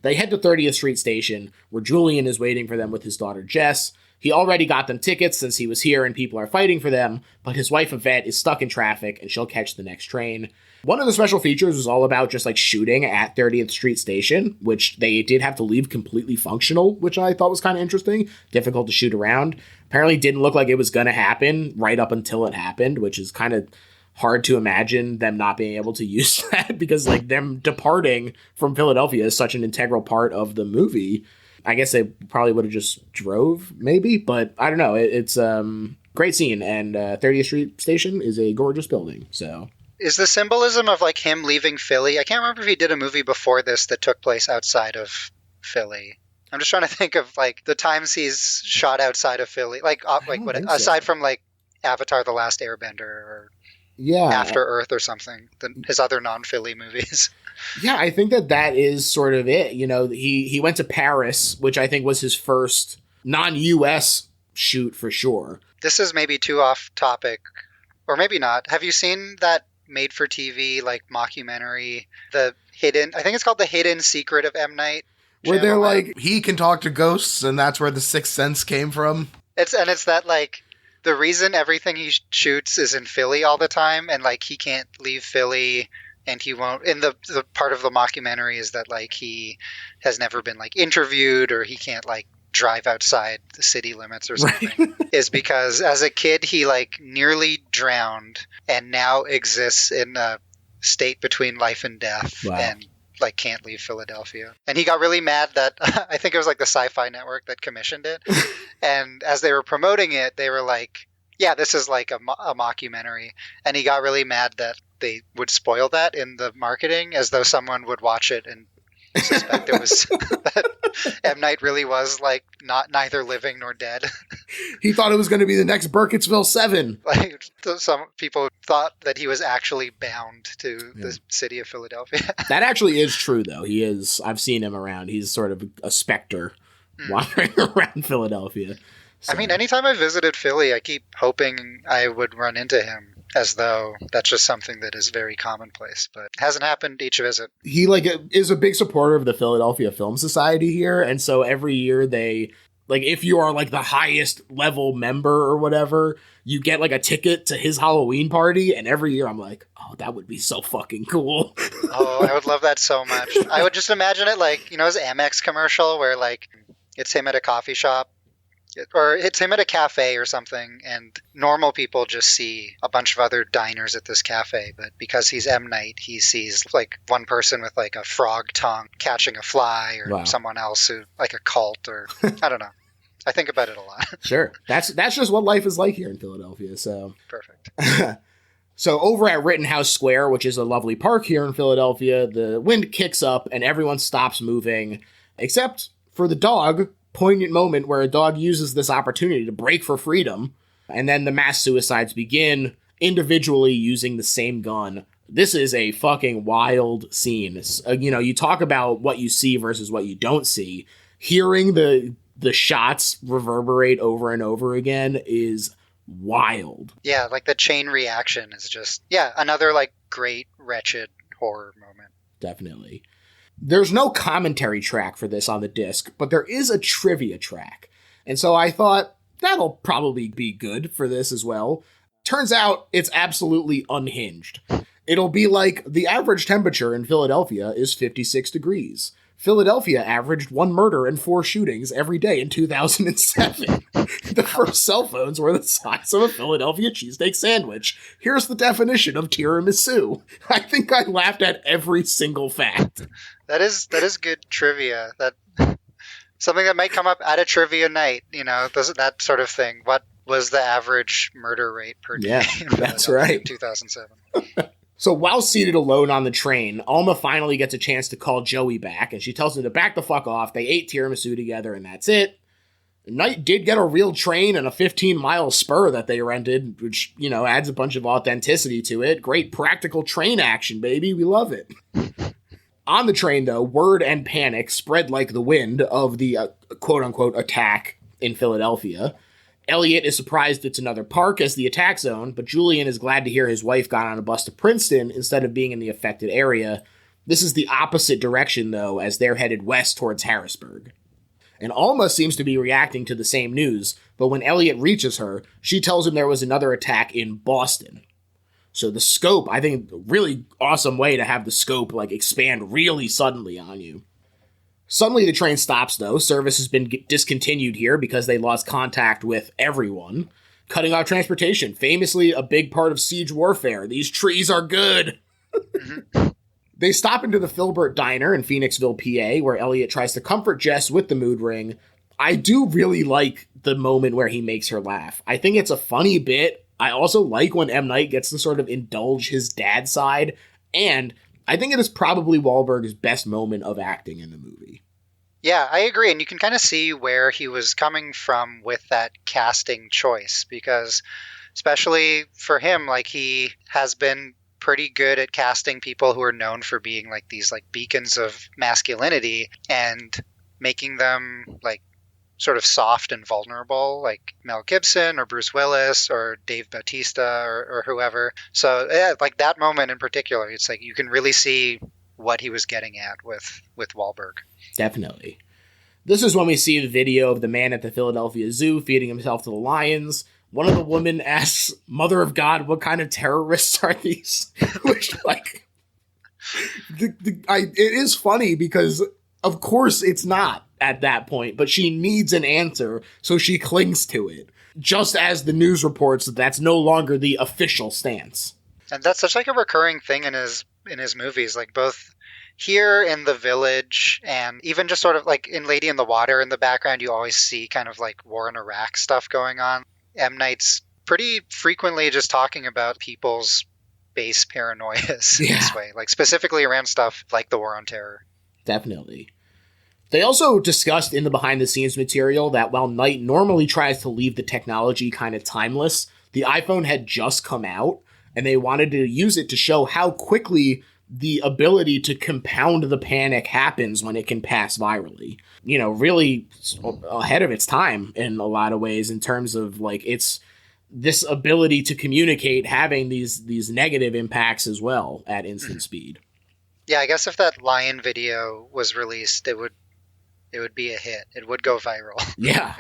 They head to 30th Street Station, where Julian is waiting for them with his daughter Jess. He already got them tickets since he was here and people are fighting for them, but his wife Yvette is stuck in traffic and she'll catch the next train. One of the special features was all about just like shooting at 30th Street Station, which they did have to leave completely functional, which I thought was kind of interesting. Difficult to shoot around. Apparently didn't look like it was going to happen right up until it happened, which is kind of hard to imagine them not being able to use that, because like them departing from Philadelphia is such an integral part of the movie. I guess they probably would have just drove, maybe, but I don't know. It's great scene, and 30th Street Station is a gorgeous building, so... Is the symbolism of like him leaving Philly? I can't remember if he did a movie before this that took place outside of Philly. I'm just trying to think of like the times he's shot outside of Philly, aside from like Avatar: The Last Airbender or After Earth or something, his other non-Philly movies. Yeah, I think that is sort of it. You know, he went to Paris, which I think was his first non-US shoot for sure. This is maybe too off topic, or maybe not. Have you seen that made-for-TV like mockumentary, I think it's called The Hidden Secret of M Night Shyamalan? Where they're like, he can talk to ghosts, and that's where the Sixth Sense came from. It's that like the reason everything he shoots is in Philly all the time, and like he can't leave Philly, and he won't. And the part of the mockumentary is that like he has never been like interviewed, or he can't like drive outside the city limits or something, right. Is because as a kid he like nearly drowned and now exists in a state between life and death. Wow. And like can't leave Philadelphia. And he got really mad that I think it was like the Sci-Fi Network that commissioned it. And as they were promoting it, they were like, yeah, this is like a mockumentary. And he got really mad that they would spoil that in the marketing, as though someone would watch it and suspect it was that M. Night really was like neither living nor dead. He thought it was going to be the next Burkittsville 7. Like some people thought that he was actually bound to the city of Philadelphia. That actually is true, though. He is. I've seen him around. He's sort of a specter wandering around Philadelphia. So. I mean, anytime I visited Philly, I keep hoping I would run into him, as though that's just something that is very commonplace, but it hasn't happened each visit. He is a big supporter of the Philadelphia Film Society here, and so every year they, if you are the highest level member or whatever, you get a ticket to his Halloween party, and every year I'm like, oh, that would be so fucking cool. Oh, I would love that so much. I would just imagine it his Amex commercial where it's him at a coffee shop, or it's him at a cafe or something, and normal people just see a bunch of other diners at this cafe, but because he's M. Night, he sees one person with a frog tongue catching a fly, or someone else who a cult, or I don't know. I think about it a lot. Sure. That's just what life is like here in Philadelphia, so. Perfect. So over at Rittenhouse Square, which is a lovely park here in Philadelphia, the wind kicks up and everyone stops moving, except for the dog. Poignant moment where a dog uses this opportunity to break for freedom, and then the mass suicides begin individually using the same gun. This is a fucking wild scene. You talk about what you see versus what you don't see. Hearing the shots reverberate over and over again is wild. Yeah, the chain reaction is just, another great, wretched horror moment. Definitely. There's no commentary track for this on the disc, but there is a trivia track. And so I thought that'll probably be good for this as well. Turns out it's absolutely unhinged. It'll be the average temperature in Philadelphia is 56 degrees. Philadelphia averaged 1 murder and 4 shootings every day in 2007. The first cell phones were the size of a Philadelphia cheesesteak sandwich. Here's the definition of tiramisu. I think I laughed at every single fact. That is good trivia. That something that might come up at a trivia night, that sort of thing. What was the average murder rate per day? Yeah, that's right. In 2007. So while seated alone on the train, Alma finally gets a chance to call Joey back, and she tells him to back the fuck off. They ate tiramisu together, and that's it. Knight did get a real train and a 15-mile spur that they rented, which, adds a bunch of authenticity to it. Great practical train action, baby. We love it. On the train, though, word and panic spread like the wind of the quote-unquote attack in Philadelphia. Elliot is surprised it's another park as the attack zone, but Julian is glad to hear his wife got on a bus to Princeton instead of being in the affected area. This is the opposite direction, though, as they're headed west towards Harrisburg. And Alma seems to be reacting to the same news, but when Elliot reaches her, she tells him there was another attack in Boston. So the scope, I think, really awesome way to have the scope, expand really suddenly on you. Suddenly the train stops, though. Service has been discontinued here because they lost contact with everyone. Cutting off transportation, famously a big part of siege warfare. These trees are good. They stop into the Filbert Diner in Phoenixville, PA, where Elliot tries to comfort Jess with the mood ring. I do really like the moment where he makes her laugh. I think it's a funny bit. I also like when M. Night gets to sort of indulge his dad side, and I think it is probably Wahlberg's best moment of acting in the movie. Yeah, I agree. And you can kind of see where he was coming from with that casting choice, because especially for him, he has been pretty good at casting people who are known for being these beacons of masculinity and making them sort of soft and vulnerable, like Mel Gibson or Bruce Willis or Dave Bautista or whoever. So yeah, that moment in particular, it's you can really see what he was getting at with Wahlberg. Definitely. This is when we see the video of the man at the Philadelphia Zoo feeding himself to the lions. One of the women asks, "Mother of God, what kind of terrorists are these?" Which, it is funny because, of course, it's not at that point, but she needs an answer, so she clings to it. Just as the news reports that that's no longer the official stance. And that's such a recurring thing in his movies, both here in The Village and even just sort of in Lady in the Water in the background, you always see kind of war in Iraq stuff going on. M. Night's pretty frequently just talking about people's base paranoias in this way, specifically around stuff like the War on Terror. Definitely. They also discussed in the behind-the-scenes material that while Night normally tries to leave the technology kind of timeless, the iPhone had just come out, and they wanted to use it to show how quickly the ability to compound the panic happens when it can pass virally. You know, really ahead of its time in a lot of ways in terms of like it's this ability to communicate having these negative impacts as well at instant speed. Yeah, I guess if that lion video was released, it would be a hit. It would go viral. Yeah.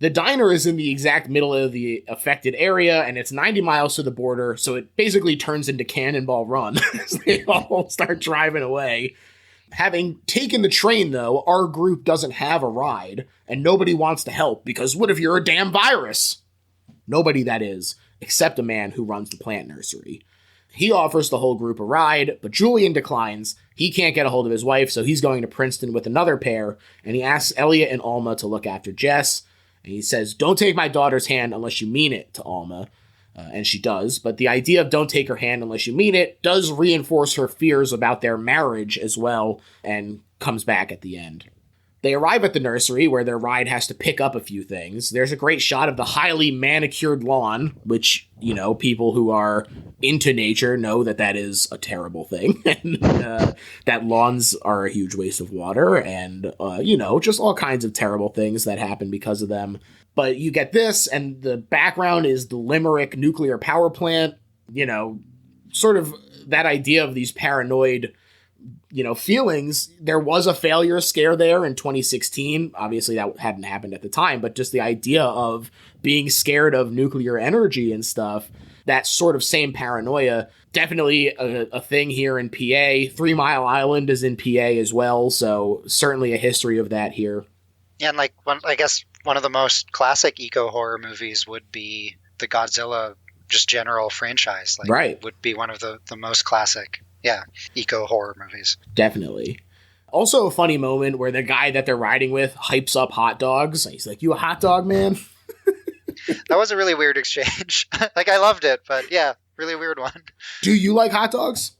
The diner is in the exact middle of the affected area, and it's 90 miles to the border, so it basically turns into Cannonball Run as they all start driving away. Having taken the train, though, our group doesn't have a ride, and nobody wants to help, because what if you're a damn virus? Nobody, that is, except a man who runs the plant nursery. He offers the whole group a ride, but Julian declines. He can't get a hold of his wife, so he's going to Princeton with another pair, and he asks Elliot and Alma to look after Jess. And he says, "Don't take my daughter's hand unless you mean it," to Alma. And she does. But the idea of "don't take her hand unless you mean it" does reinforce her fears about their marriage as well, and comes back at the end. They arrive at the nursery where their ride has to pick up a few things. There's a great shot of the highly manicured lawn, which, you know, people who are into nature know that that is a terrible thing. And that lawns are a huge waste of water and, you know, just all kinds of terrible things that happen because of them. But you get this, and the background is the Limerick nuclear power plant, you know, sort of that idea of these paranoid, you know, feelings. There was a failure scare there in 2016. Obviously, that hadn't happened at the time, but just the idea of being scared of nuclear energy and stuff, that sort of same paranoia, definitely a thing here in PA. 3 Mile Island is in PA as well, so certainly a history of that here. Yeah, and like I guess one of the most classic eco-horror movies would be the Godzilla, just general franchise. Like, right. Would be one of the most classic. Yeah, eco-horror movies. Definitely. Also a funny moment where the guy that they're riding with hypes up hot dogs. He's like, "You a hot dog, man?" That was a really weird exchange. Like, I loved it, but yeah, really weird one. Do you like hot dogs?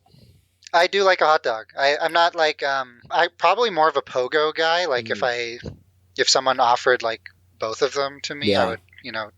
I do like a hot dog. I'm not like, I'm probably more of a pogo guy. Like, if someone offered like both of them to me, Yeah. I would, you know,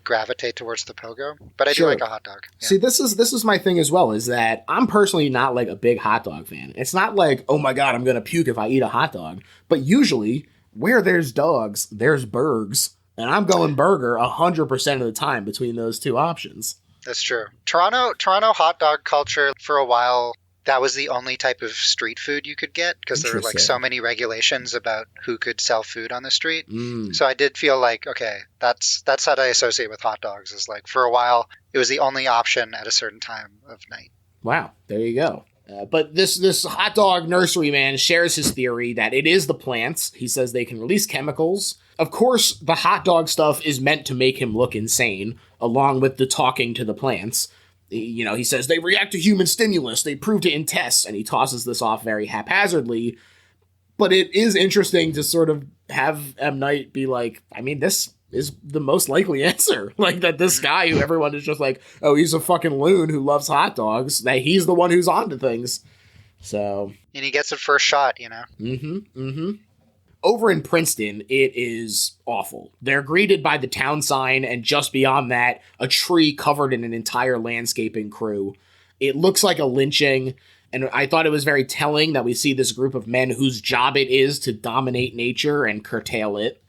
gravitate towards the pogo, but I do like a hot dog. Yeah. See, this is my thing as well, is that I'm personally not like a big hot dog fan. It's not like, oh my God, I'm going to puke if I eat a hot dog. But usually where there's dogs, there's burgers. And I'm going burger 100% of the time between those two options. That's true. Toronto hot dog culture, for a while, that was the only type of street food you could get, because there were like so many regulations about who could sell food on the street. So I did feel like, okay, that's how I associate with hot dogs, is like, for a while it was the only option at a certain time of night. Wow, there you go. But this hot dog nursery man shares his theory that it is the plants. He says they can release chemicals. Of course, the hot dog stuff is meant to make him look insane, along with the talking to the plants. You know, he says they react to human stimulus. They proved it in tests, and he tosses this off very haphazardly. But it is interesting to sort of have M. Night be like, I mean, this is the most likely answer. Like, that this guy who everyone is just like, oh, he's a fucking loon who loves hot dogs, that he's the one who's onto things. So. And he gets it first shot, you know? Over in Princeton, it is awful. They're greeted by the town sign, and just beyond that, a tree covered in an entire landscaping crew. It looks like a lynching, and I thought it was very telling that we see this group of men whose job it is to dominate nature and curtail it.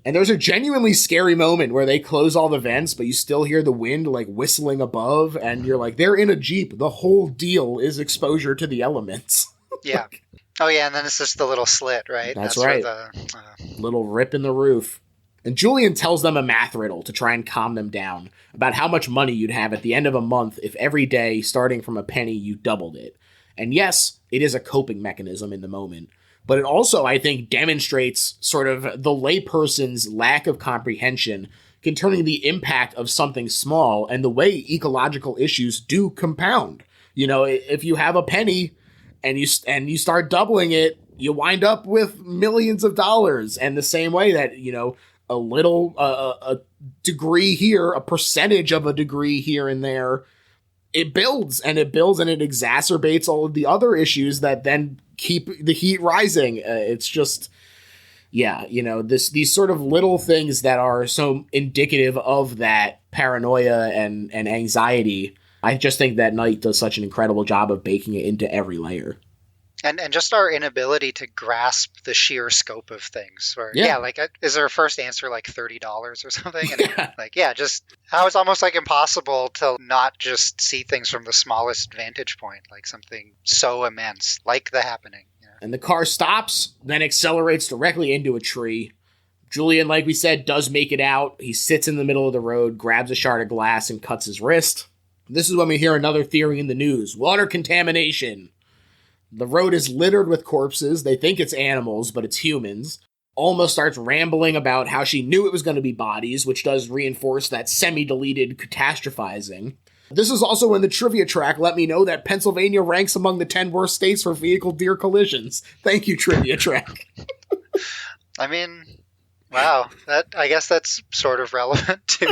And there's a genuinely scary moment where they close all the vents, but you still hear the wind like whistling above, and you're like, they're in a Jeep. The whole deal is exposure to the elements. Yeah. Oh, yeah, and then it's just the little slit, right? That's right. Where the, little rip in the roof. And Julian tells them a math riddle to try and calm them down about how much money you'd have at the end of a month if every day, starting from a penny, you doubled it. And yes, it is a coping mechanism in the moment, but it also, I think, demonstrates sort of the layperson's lack of comprehension concerning the impact of something small and the way ecological issues do compound. You know, if you have a penny and you start doubling it, you wind up with millions of dollars. And the same way that, you know, a degree here, a percentage of a degree here and there, it builds and it exacerbates all of the other issues that then keep the heat rising. It's just, yeah, you know, these sort of little things that are so indicative of that paranoia and anxiety, I just think that Night does such an incredible job of baking it into every layer. And just our inability to grasp the sheer scope of things. Where, Yeah. like, is our first answer like $30 or something? And Yeah. like, yeah, just how it's almost like impossible to not just see things from the smallest vantage point, like something so immense, like The Happening. You know? And the car stops, then accelerates directly into a tree. Julian, like we said, does make it out. He sits in the middle of the road, grabs a shard of glass, and cuts his wrist. This is when we hear another theory in the news. Water contamination. The road is littered with corpses. They think it's animals, but it's humans. Alma starts rambling about how she knew it was going to be bodies, which does reinforce that semi-deleted catastrophizing. This is also when the trivia track let me know that Pennsylvania ranks among the 10 worst states for vehicle deer collisions. Thank you, trivia track. I mean, wow. I guess that's sort of relevant too.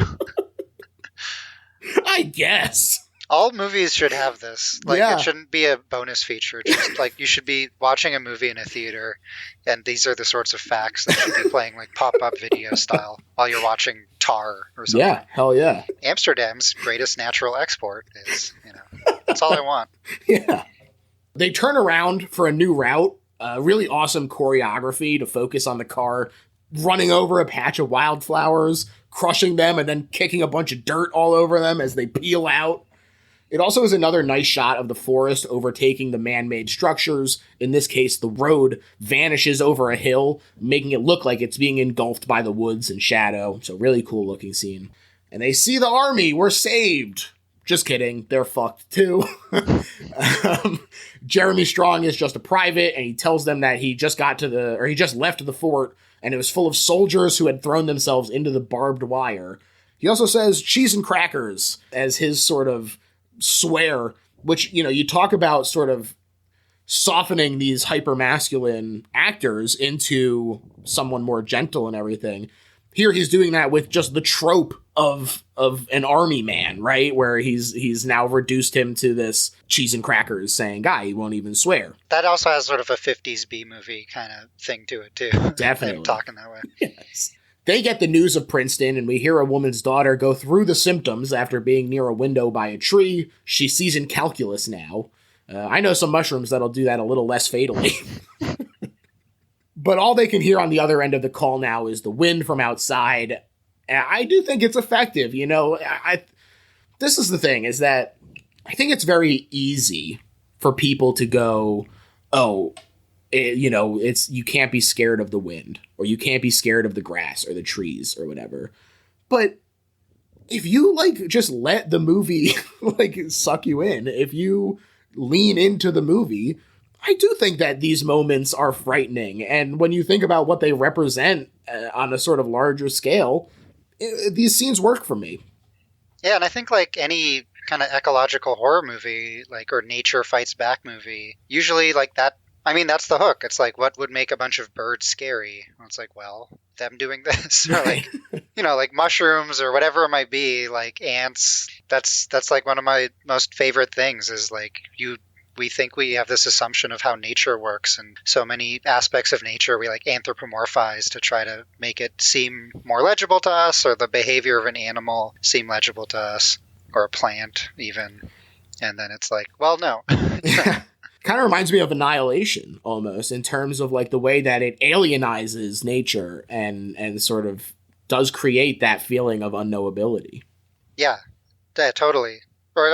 I guess. All movies should have this. Like, Yeah. It shouldn't be a bonus feature. Just like you should be watching a movie in a theater, and these are the sorts of facts that should be playing like pop-up video style while you're watching Tar or something. Yeah, hell yeah. Amsterdam's greatest natural export is, that's all I want. Yeah. They turn around for a new route. Really awesome choreography to focus on the car running over a patch of wildflowers, crushing them, and then kicking a bunch of dirt all over them as they peel out. It also is another nice shot of the forest overtaking the man-made structures. In this case, the road vanishes over a hill, making it look like it's being engulfed by the woods and shadow. So really cool looking scene. And they see the army. We're saved. Just kidding. They're fucked too. Jeremy Strong is just a private, and he tells them that he just left the fort, and it was full of soldiers who had thrown themselves into the barbed wire. He also says cheese and crackers as his sort of swear, which, you talk about sort of softening these hyper-masculine actors into someone more gentle and everything. Here he's doing that with just the trope of an army man, right? Where he's now reduced him to this cheese and crackers saying guy. He won't even swear. That also has sort of a 50s B-movie kind of thing to it, too. Definitely. Him talking that way. Yes. They get the news of Princeton, and we hear a woman's daughter go through the symptoms after being near a window by a tree. She sees in calculus now. I know some mushrooms that'll do that a little less fatally. But all they can hear on the other end of the call now is the wind from outside. I do think it's effective. This is the thing, is that I think it's very easy for people to go, oh, you can't be scared of the wind, or you can't be scared of the grass or the trees or whatever. But if you just let the movie suck you in, if you lean into the movie, I do think that these moments are frightening. And when you think about what they represent on a sort of larger scale, these scenes work for me. Yeah, and I think any kind of ecological horror movie, or nature fights back movie, usually that. I mean, that's the hook. It's what would make a bunch of birds scary? Well, it's them doing this, or mushrooms or whatever it might be, ants. That's one of my most favorite things is we think we have this assumption of how nature works, and so many aspects of nature we anthropomorphize to try to make it seem more legible to us, or the behavior of an animal seem legible to us, or a plant even. And then it's well, no. Kind of reminds me of Annihilation almost, in terms of the way that it alienizes nature and sort of does create that feeling of unknowability. Yeah, totally. Or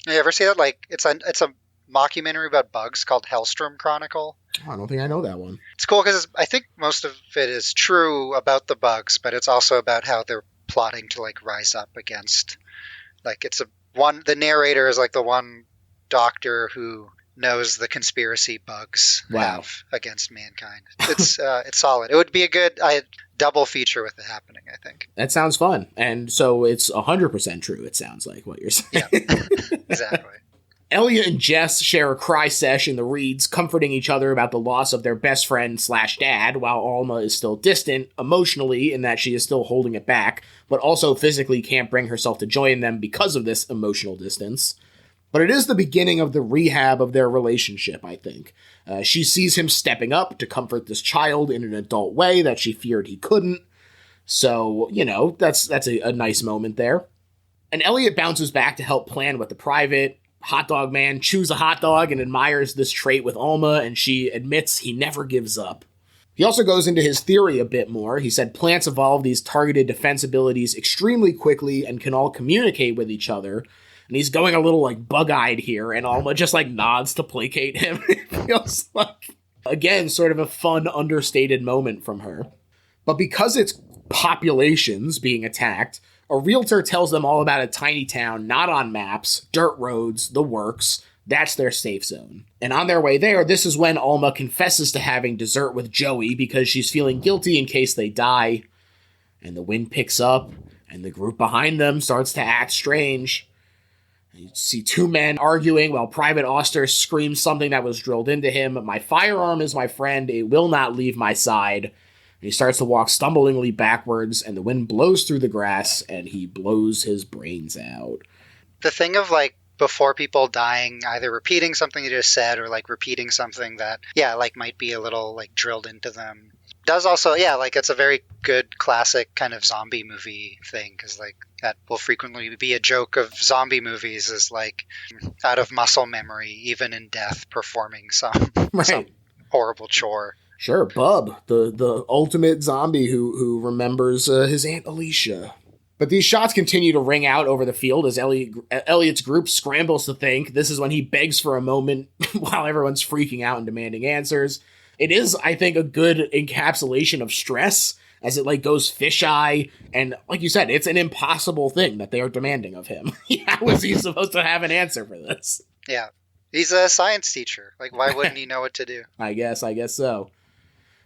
you ever see that? It's a mockumentary about bugs called Hellstrom Chronicle. Oh, I don't think I know that one. It's cool because I think most of it is true about the bugs, but it's also about how they're plotting to rise up against. The narrator is the one doctor who knows the conspiracy bugs have against mankind. It's solid. It would be a good double feature with The Happening, I think. That sounds fun. And so it's 100% true, it sounds like, what you're saying. Yeah, exactly. Elliot and Jess share a cry sesh in the Reeds, comforting each other about the loss of their best friend / dad, while Alma is still distant, emotionally, in that she is still holding it back, but also physically can't bring herself to join them because of this emotional distance. But it is the beginning of the rehab of their relationship, I think. She sees him stepping up to comfort this child in an adult way that she feared he couldn't. So, that's a nice moment there. And Elliot bounces back to help plan with the private. Hot Dog Man chews a hot dog and admires this trait with Alma, and she admits he never gives up. He also goes into his theory a bit more. He said plants evolve these targeted defense abilities extremely quickly and can all communicate with each other. And he's going a little like bug-eyed here, and Alma just like nods to placate him. It feels like, again, sort of a fun, understated moment from her. But because it's populations being attacked, a realtor tells them all about a tiny town, not on maps, dirt roads, the works. That's their safe zone. And on their way there, this is when Alma confesses to having dessert with Joey because she's feeling guilty in case they die. And the wind picks up, and the group behind them starts to act strange. You see two men arguing while Private Oster screams something that was drilled into him. "My firearm is my friend. It will not leave my side." And he starts to walk stumblingly backwards, and the wind blows through the grass, and he blows his brains out. The thing of like, before people dying, either repeating something you just said or like repeating something that, yeah, like might be a little like drilled into them. Does also, yeah, like it's a very good classic kind of zombie movie thing, because like that will frequently be a joke of zombie movies, is like out of muscle memory, even in death, performing some horrible chore. Sure, Bub, the ultimate zombie who remembers his Aunt Alicia. But these shots continue to ring out over the field as Elliot's group scrambles to think. This is when he begs for a moment while everyone's freaking out and demanding answers. It is, I think, a good encapsulation of stress as it like goes fisheye. And like you said, it's an impossible thing that they are demanding of him. How is he supposed to have an answer for this? Yeah. He's a science teacher. Like, why wouldn't he know what to do? I guess so.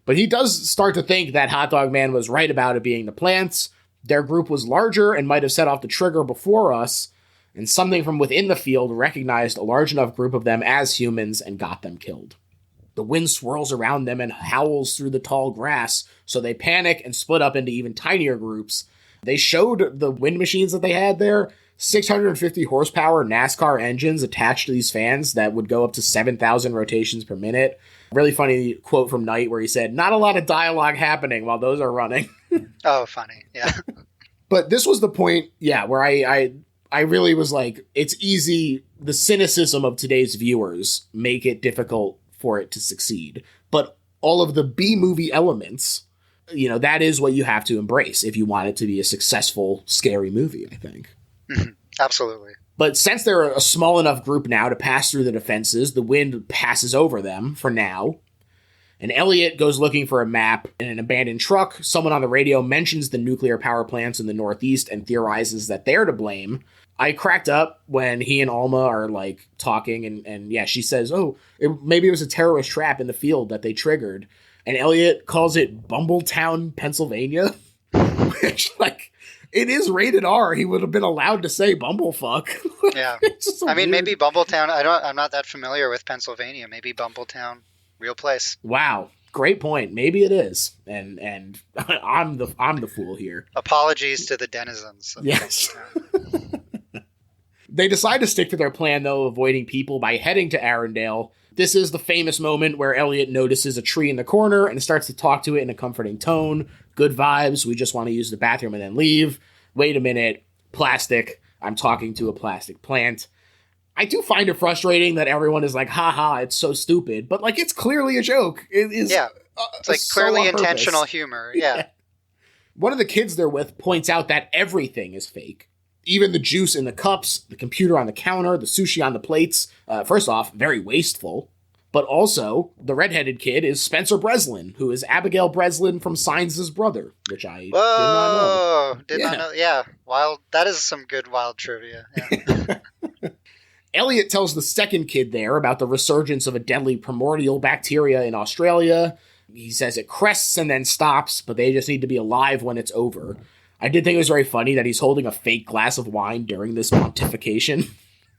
But he does start to think that Hot Dog Man was right about it being the plants. Their group was larger and might have set off the trigger before us, and something from within the field recognized a large enough group of them as humans and got them killed. The wind swirls around them and howls through the tall grass, so they panic and split up into even tinier groups. They showed the wind machines that they had there, 650 horsepower NASCAR engines attached to these fans that would go up to 7,000 rotations per minute. Really funny quote from Knight where he said, "Not a lot of dialogue happening while those are running." Oh, funny. Yeah. But this was the point, yeah, where I really was like, it's easy. The cynicism of today's viewers make it difficult for it to succeed. But all of the B-movie elements, you know, that is what you have to embrace if you want it to be a successful, scary movie, I think. Mm-hmm. Absolutely. But since they're a small enough group now to pass through the defenses, the wind passes over them for now. And Elliot goes looking for a map in an abandoned truck. Someone on the radio mentions the nuclear power plants in the Northeast and theorizes that they're to blame. I cracked up when he and Alma are like talking and yeah, she says, maybe it was a terrorist trap in the field that they triggered. And Elliot calls it Bumbletown, Pennsylvania, which like, it is rated R. He would have been allowed to say bumblefuck. Yeah. I mean, maybe Bumbletown. I'm not that familiar with Pennsylvania. Maybe Bumbletown, real place. Wow. Great point. Maybe it is. And I'm the fool here. Apologies to the denizens of yes. Bumbletown. They decide to stick to their plan, though, avoiding people by heading to Arundel. This is the famous moment where Elliot notices a tree in the corner and starts to talk to it in a comforting tone. Good vibes. We just want to use the bathroom and then leave. Wait a minute. Plastic. I'm talking to a plastic plant. I do find it frustrating that everyone is like, haha, it's so stupid. But, like, it's clearly a joke. It is. Yeah. It's like clearly intentional humor. Yeah. One of the kids they're with points out that everything is fake. Even the juice in the cups, the computer on the counter, the sushi on the plates. First off, very wasteful. But also, the redheaded kid is Spencer Breslin, who is Abigail Breslin from Signs' brother, which I did not know. Did not know. Yeah, wild. That is some good wild trivia. Yeah. Elliot tells the second kid there about the resurgence of a deadly primordial bacteria in Australia. He says it crests and then stops, but they just need to be alive when it's over. I did think it was very funny that he's holding a fake glass of wine during this pontification.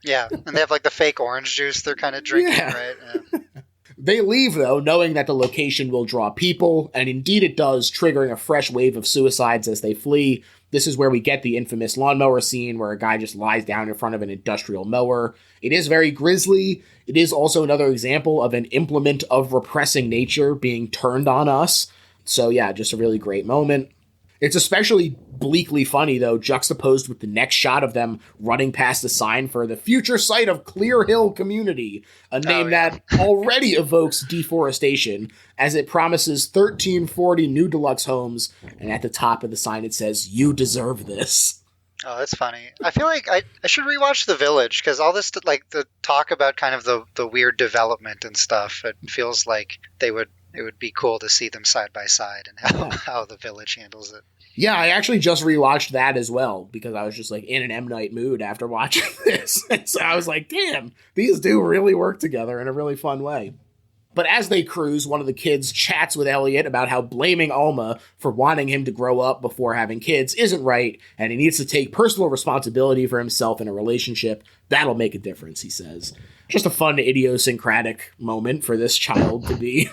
Yeah, and they have like the fake orange juice they're kind of drinking, right? Yeah. They leave, though, knowing that the location will draw people, and indeed it does, triggering a fresh wave of suicides as they flee. This is where we get the infamous lawnmower scene where a guy just lies down in front of an industrial mower. It is very grisly. It is also another example of an implement of repressing nature being turned on us. So yeah, just a really great moment. It's especially bleakly funny, though, juxtaposed with the next shot of them running past the sign for the future site of Clear Hill Community, a name that already evokes deforestation, as it promises 1340 new deluxe homes, and at the top of the sign it says, "You deserve this." Oh, that's funny. I feel like I should rewatch The Village, because all this, like, the talk about kind of the weird development and stuff, it feels like it would be cool to see them side by side and how The Village handles it. Yeah, I actually just rewatched that as well, because I was just like in an M. Night mood after watching this. And so I was like, damn, these do really work together in a really fun way. But as they cruise, one of the kids chats with Elliot about how blaming Alma for wanting him to grow up before having kids isn't right, and he needs to take personal responsibility for himself in a relationship. That'll make a difference, he says. Just a fun, idiosyncratic moment for this child to be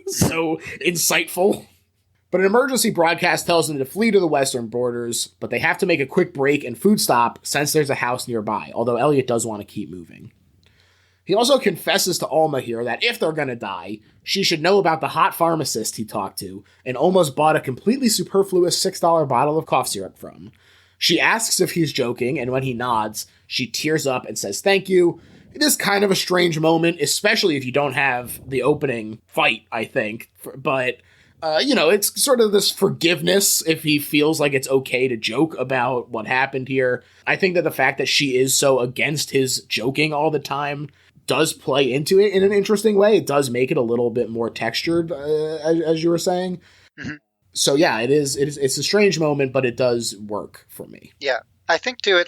so insightful. But an emergency broadcast tells them to flee to the western borders, but they have to make a quick break and food stop since there's a house nearby, although Elliot does want to keep moving. He also confesses to Alma here that if they're going to die, she should know about the hot pharmacist he talked to and almost bought a completely superfluous $6 bottle of cough syrup from. She asks if he's joking, and when he nods, she tears up and says thank you. It is kind of a strange moment, especially if you don't have the opening fight, I think. But, it's sort of this forgiveness if he feels like it's okay to joke about what happened here. I think that the fact that she is so against his joking all the time does play into it in an interesting way. It does make it a little bit more textured, as you were saying. Mm-hmm. So yeah, it's a strange moment, but it does work for me. Yeah, I think too,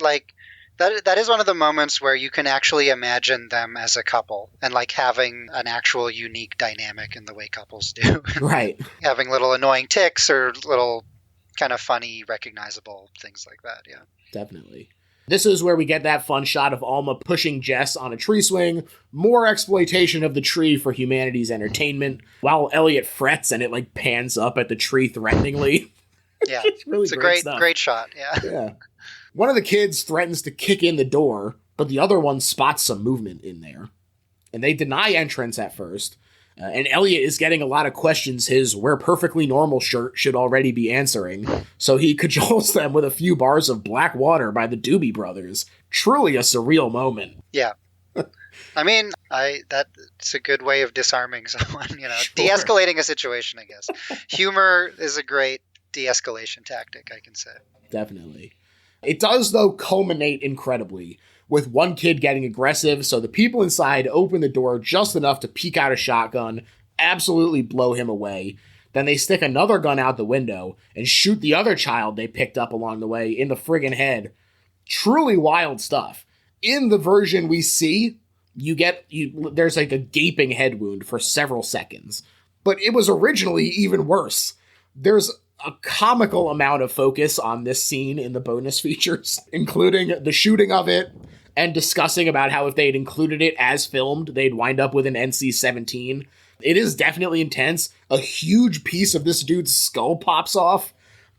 that is one of the moments where you can actually imagine them as a couple and like having an actual unique dynamic in the way couples do. Right. Having little annoying tics or little kind of funny, recognizable things like that. Yeah. Definitely. This is where we get that fun shot of Alma pushing Jess on a tree swing, more exploitation of the tree for humanity's entertainment, while Elliot frets and it like pans up at the tree threateningly. Yeah, it's a great shot. Yeah. One of the kids threatens to kick in the door, but the other one spots some movement in there. And they deny entrance at first. And Elliot is getting a lot of questions his "we're perfectly normal" shirt should already be answering, so he cajoles them with a few bars of Black Water by the Doobie Brothers. Truly a surreal moment. Yeah. I mean, that's a good way of disarming someone, Sure. De-escalating a situation, I guess. Humor is a great de-escalation tactic, I can say. Definitely. It does, though, culminate incredibly, with one kid getting aggressive, so the people inside open the door just enough to peek out a shotgun, absolutely blow him away. Then they stick another gun out the window and shoot the other child they picked up along the way in the friggin' head. Truly wild stuff. In the version we see, there's like a gaping head wound for several seconds. But it was originally even worse. There's a comical amount of focus on this scene in the bonus features, including the shooting of it and discussing about how if they had included it as filmed, they'd wind up with an NC-17. It is definitely intense. A huge piece of this dude's skull pops off,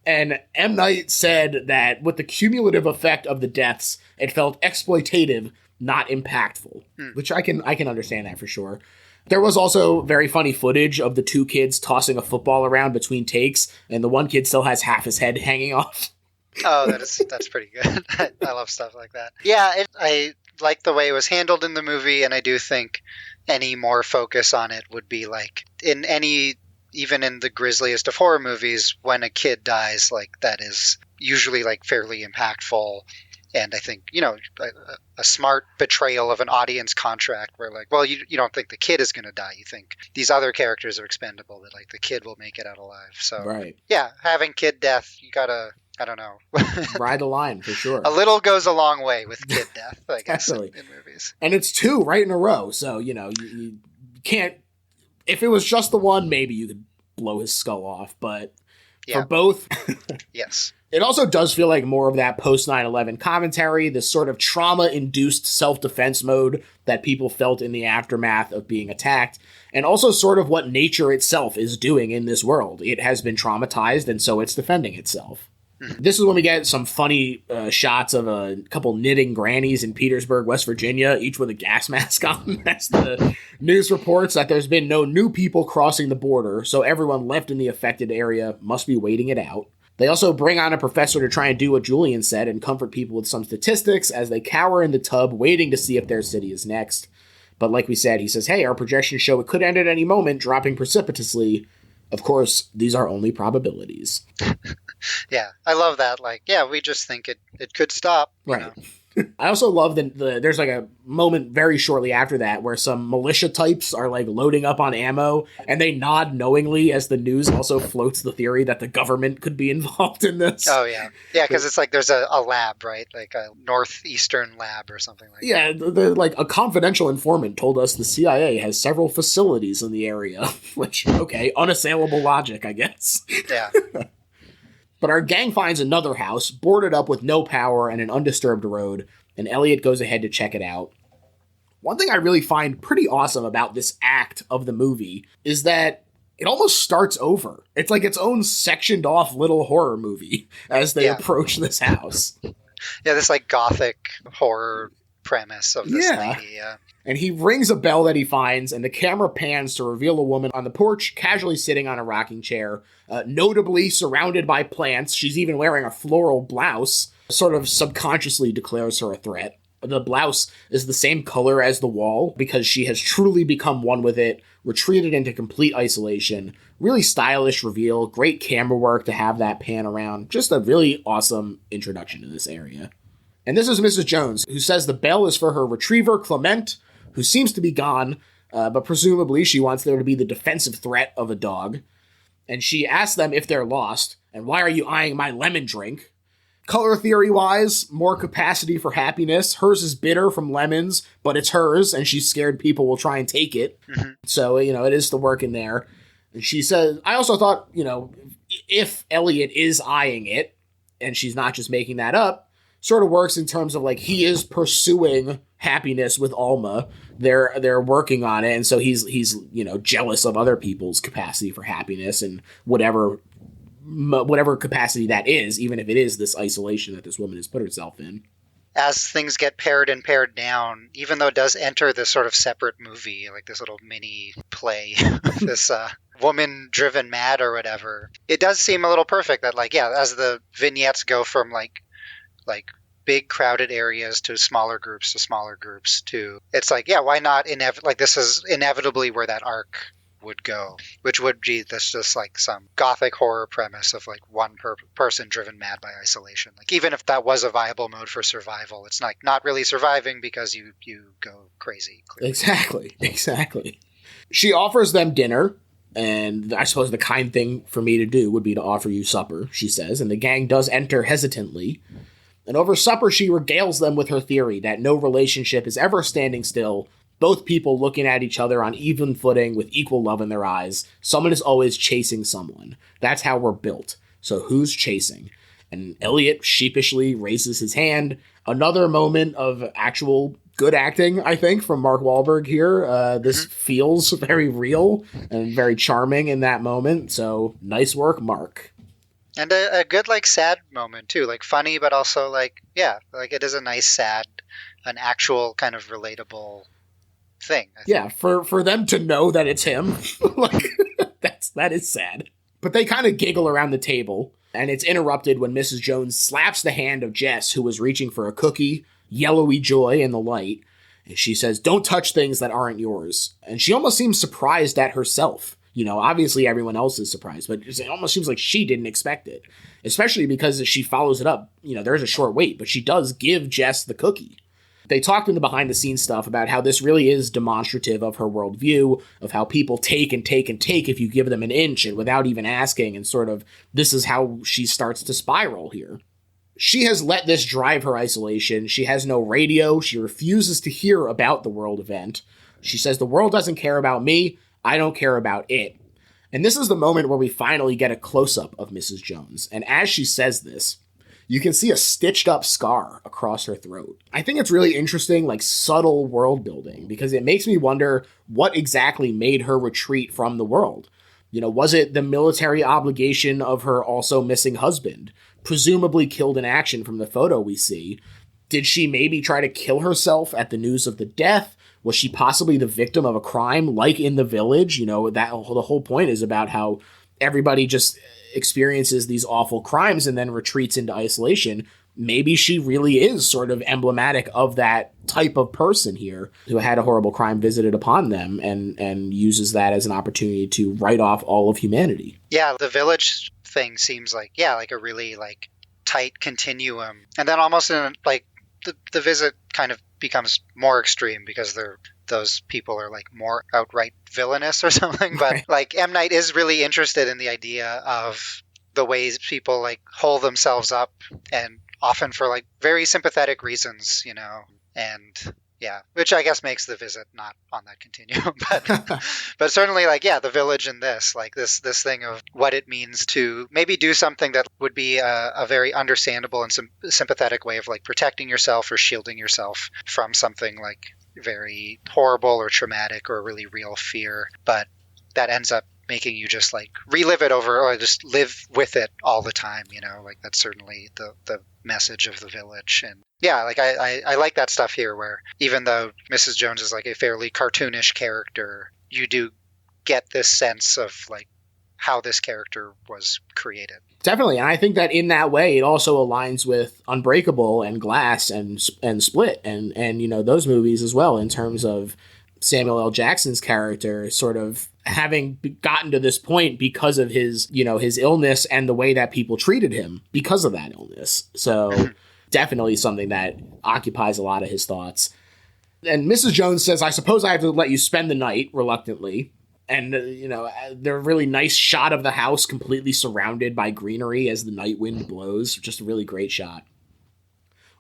and M. Night said that with the cumulative effect of the deaths, it felt exploitative, not impactful, which I can understand that for sure. There was also very funny footage of the two kids tossing a football around between takes, and the one kid still has half his head hanging off. Oh, that's pretty good. I love stuff like that. Yeah, I like the way it was handled in the movie, and I do think any more focus on it would be like even in the grisliest of horror movies, when a kid dies, like that is usually like fairly impactful. And I think, a smart betrayal of an audience contract where like, well, you don't think the kid is going to die. You think these other characters are expendable, that like the kid will make it out alive. So, right. Yeah, having kid death, you got to, I don't know. Ride the line, for sure. A little goes a long way with kid death, I guess, in movies. And it's two right in a row. So, you can't, if it was just the one, maybe you could blow his skull off. But for both, yes. It also does feel like more of that post 9/11 commentary, this sort of trauma-induced self-defense mode that people felt in the aftermath of being attacked, and also sort of what nature itself is doing in this world. It has been traumatized, and so it's defending itself. This is when we get some funny shots of a couple knitting grannies in Petersburg, West Virginia, each with a gas mask on. As the news reports that there's been no new people crossing the border, so everyone left in the affected area must be waiting it out. They also bring on a professor to try and do what Julian said and comfort people with some statistics as they cower in the tub waiting to see if their city is next. But like we said, he says, hey, our projections show it could end at any moment, dropping precipitously. Of course, these are only probabilities. Yeah, I love that. Like, yeah, we just think it could stop. You know? I also love that there's like a moment very shortly after that where some militia types are like loading up on ammo and they nod knowingly as the news also floats the theory that the government could be involved in this. Oh, yeah. Yeah, because it's like there's a lab, right? Like a northeastern lab or something like that. Yeah, like a confidential informant told us the CIA has several facilities in the area, which, okay, unassailable logic, I guess. Yeah. But our gang finds another house, boarded up with no power and an undisturbed road, and Elliot goes ahead to check it out. One thing I really find pretty awesome about this act of the movie is that it almost starts over. It's like its own sectioned off little horror movie as they approach this house. Yeah, this like gothic horror premise of this lady. Yeah. And he rings a bell that he finds, and the camera pans to reveal a woman on the porch, casually sitting on a rocking chair, notably surrounded by plants. She's even wearing a floral blouse, sort of subconsciously declares her a threat. The blouse is the same color as the wall because she has truly become one with it, retreated into complete isolation. Really stylish reveal, great camera work to have that pan around. Just a really awesome introduction to this area. And this is Mrs. Jones, who says the bell is for her retriever, Clement, who seems to be gone, but presumably she wants there to be the defensive threat of a dog. And she asks them if they're lost, and why are you eyeing my lemon drink? Color theory-wise, more capacity for happiness. Hers is bitter from lemons, but it's hers, and she's scared people will try and take it. Mm-hmm. So, it is the work in there. And she says, I also thought, if Elliot is eyeing it, and she's not just making that up, sort of works in terms of like he is pursuing happiness with Alma. They're working on it, and so he's jealous of other people's capacity for happiness and whatever capacity that is, even if it is this isolation that this woman has put herself in. As things get pared and pared down, even though it does enter this sort of separate movie, like this little mini play, this woman driven mad or whatever, it does seem a little perfect that as the vignettes go from like big crowded areas to smaller groups to it's like, yeah, why not this is inevitably where that arc would go, which would be this just like some gothic horror premise of like one person driven mad by isolation. Like even if that was a viable mode for survival, it's like not really surviving because you go crazy. Clearly. Exactly. She offers them dinner, and I suppose the kind thing for me to do would be to offer you supper, she says, and the gang does enter hesitantly. And over supper, she regales them with her theory that no relationship is ever standing still, both people looking at each other on even footing with equal love in their eyes. Someone is always chasing someone. That's how we're built. So who's chasing? And Elliot sheepishly raises his hand. Another moment of actual good acting, I think, from Mark Wahlberg here. This feels very real and very charming in that moment. So nice work, Mark. And a good, sad moment, too. Funny, but also, it is a nice, sad, an actual kind of relatable thing. Yeah, for them to know that it's him, that is sad. But they kind of giggle around the table, and it's interrupted when Mrs. Jones slaps the hand of Jess, who was reaching for a cookie, yellowy joy in the light. And she says, don't touch things that aren't yours. And she almost seems surprised at herself. Obviously everyone else is surprised, but it almost seems like she didn't expect it, especially because she follows it up. There's a short wait, but she does give Jess the cookie. They talked in the behind the scenes stuff about how this really is demonstrative of her worldview, of how people take and take and take if you give them an inch and without even asking, and sort of this is how she starts to spiral here. She has let this drive her isolation. She has no radio. She refuses to hear about the world event. She says the world doesn't care about me. I don't care about it. And this is the moment where we finally get a close-up of Mrs. Jones. And as she says this, you can see a stitched up scar across her throat. I think it's really interesting, subtle world building, because it makes me wonder what exactly made her retreat from the world. Was it the military obligation of her also missing husband, presumably killed in action from the photo we see? Did she maybe try to kill herself at the news of the death? Was she possibly the victim of a crime like in The Village? That the whole point is about how everybody just experiences these awful crimes and then retreats into isolation, maybe she really is sort of emblematic of that type of person here who had a horrible crime visited upon them and uses that as an opportunity to write off all of humanity. Yeah, the village thing seems like, like a really like tight continuum. And then almost in like the visit kind of becomes more extreme because those people are like more outright villainous or something. But like M. Night is really interested in the idea of the ways people like hold themselves up, and often for like very sympathetic reasons, and yeah, which I guess makes the visit not on that continuum, but certainly like, the village in this, like this thing of what it means to maybe do something that would be a very understandable and sympathetic way of like protecting yourself or shielding yourself from something like very horrible or traumatic or really real fear, but that ends up making you just like relive it over or just live with it all the time, like that's certainly the message of the village. And like I like that stuff here where even though Mrs. Jones is like a fairly cartoonish character, you do get this sense of like how this character was created. Definitely. And I think that in that way, it also aligns with Unbreakable and Glass and Split and those movies as well, in terms of Samuel L. Jackson's character sort of having gotten to this point because of his, his illness and the way that people treated him because of that illness. So definitely something that occupies a lot of his thoughts. And Mrs. Jones says, I suppose I have to let you spend the night, reluctantly. And, the really nice shot of the house completely surrounded by greenery as the night wind blows. Just a really great shot.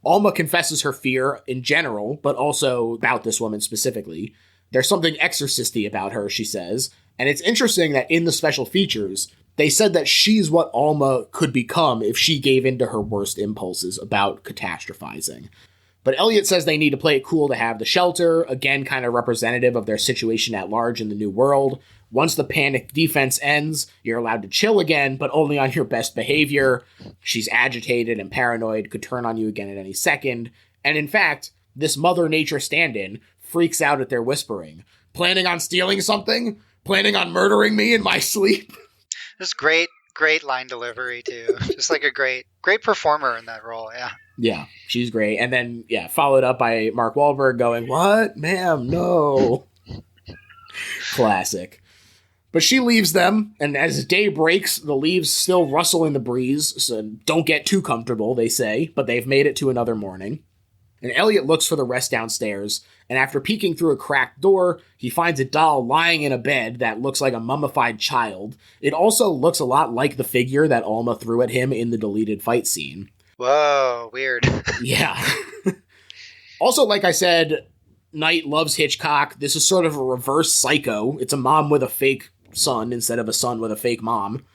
Alma confesses her fear in general, but also about this woman specifically. There's something exorcisty about her, she says. And it's interesting that in the special features, they said that she's what Alma could become if she gave in to her worst impulses about catastrophizing. But Elliot says they need to play it cool to have the shelter, again kind of representative of their situation at large in the new world. Once the panic defense ends, you're allowed to chill again, but only on your best behavior. She's agitated and paranoid, could turn on you again at any second. And in fact, this Mother Nature stand-in freaks out at their whispering. Planning on stealing something? Planning on murdering me in my sleep? Just great line delivery, too. Just like a great performer in that role, yeah. Yeah, she's great. And then, followed up by Mark Wahlberg going, "What? Ma'am, no." Classic. But she leaves them, and as day breaks, the leaves still rustle in the breeze, so don't get too comfortable, they say, but they've made it to another morning. And Elliot looks for the rest downstairs, and after peeking through a cracked door, he finds a doll lying in a bed that looks like a mummified child. It also looks a lot like the figure that Alma threw at him in the deleted fight scene. Whoa, weird. Yeah. Also, like I said, Night loves Hitchcock. This is sort of a reverse Psycho. It's a mom with a fake son instead of a son with a fake mom.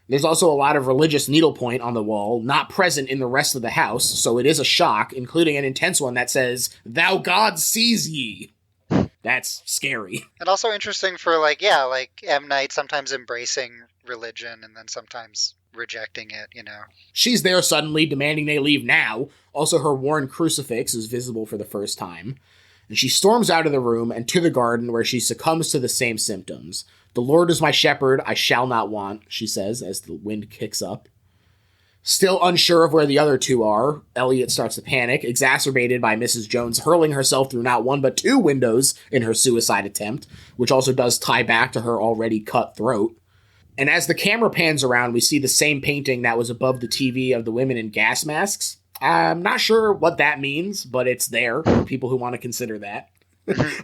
There's also a lot of religious needlepoint on the wall, not present in the rest of the house, so it is a shock, including an intense one that says, "Thou God sees ye." That's scary. And also interesting for like M. Night sometimes embracing religion and then sometimes rejecting it, She's there suddenly, demanding they leave now. Also, her worn crucifix is visible for the first time. And she storms out of the room and to the garden where she succumbs to the same symptoms. "The Lord is my shepherd, I shall not want," she says as the wind kicks up. Still unsure of where the other two are, Elliot starts to panic, exacerbated by Mrs. Jones hurling herself through not one but two windows in her suicide attempt, which also does tie back to her already cut throat. And as the camera pans around, we see the same painting that was above the TV of the women in gas masks. I'm not sure what that means, but it's there for people who want to consider that.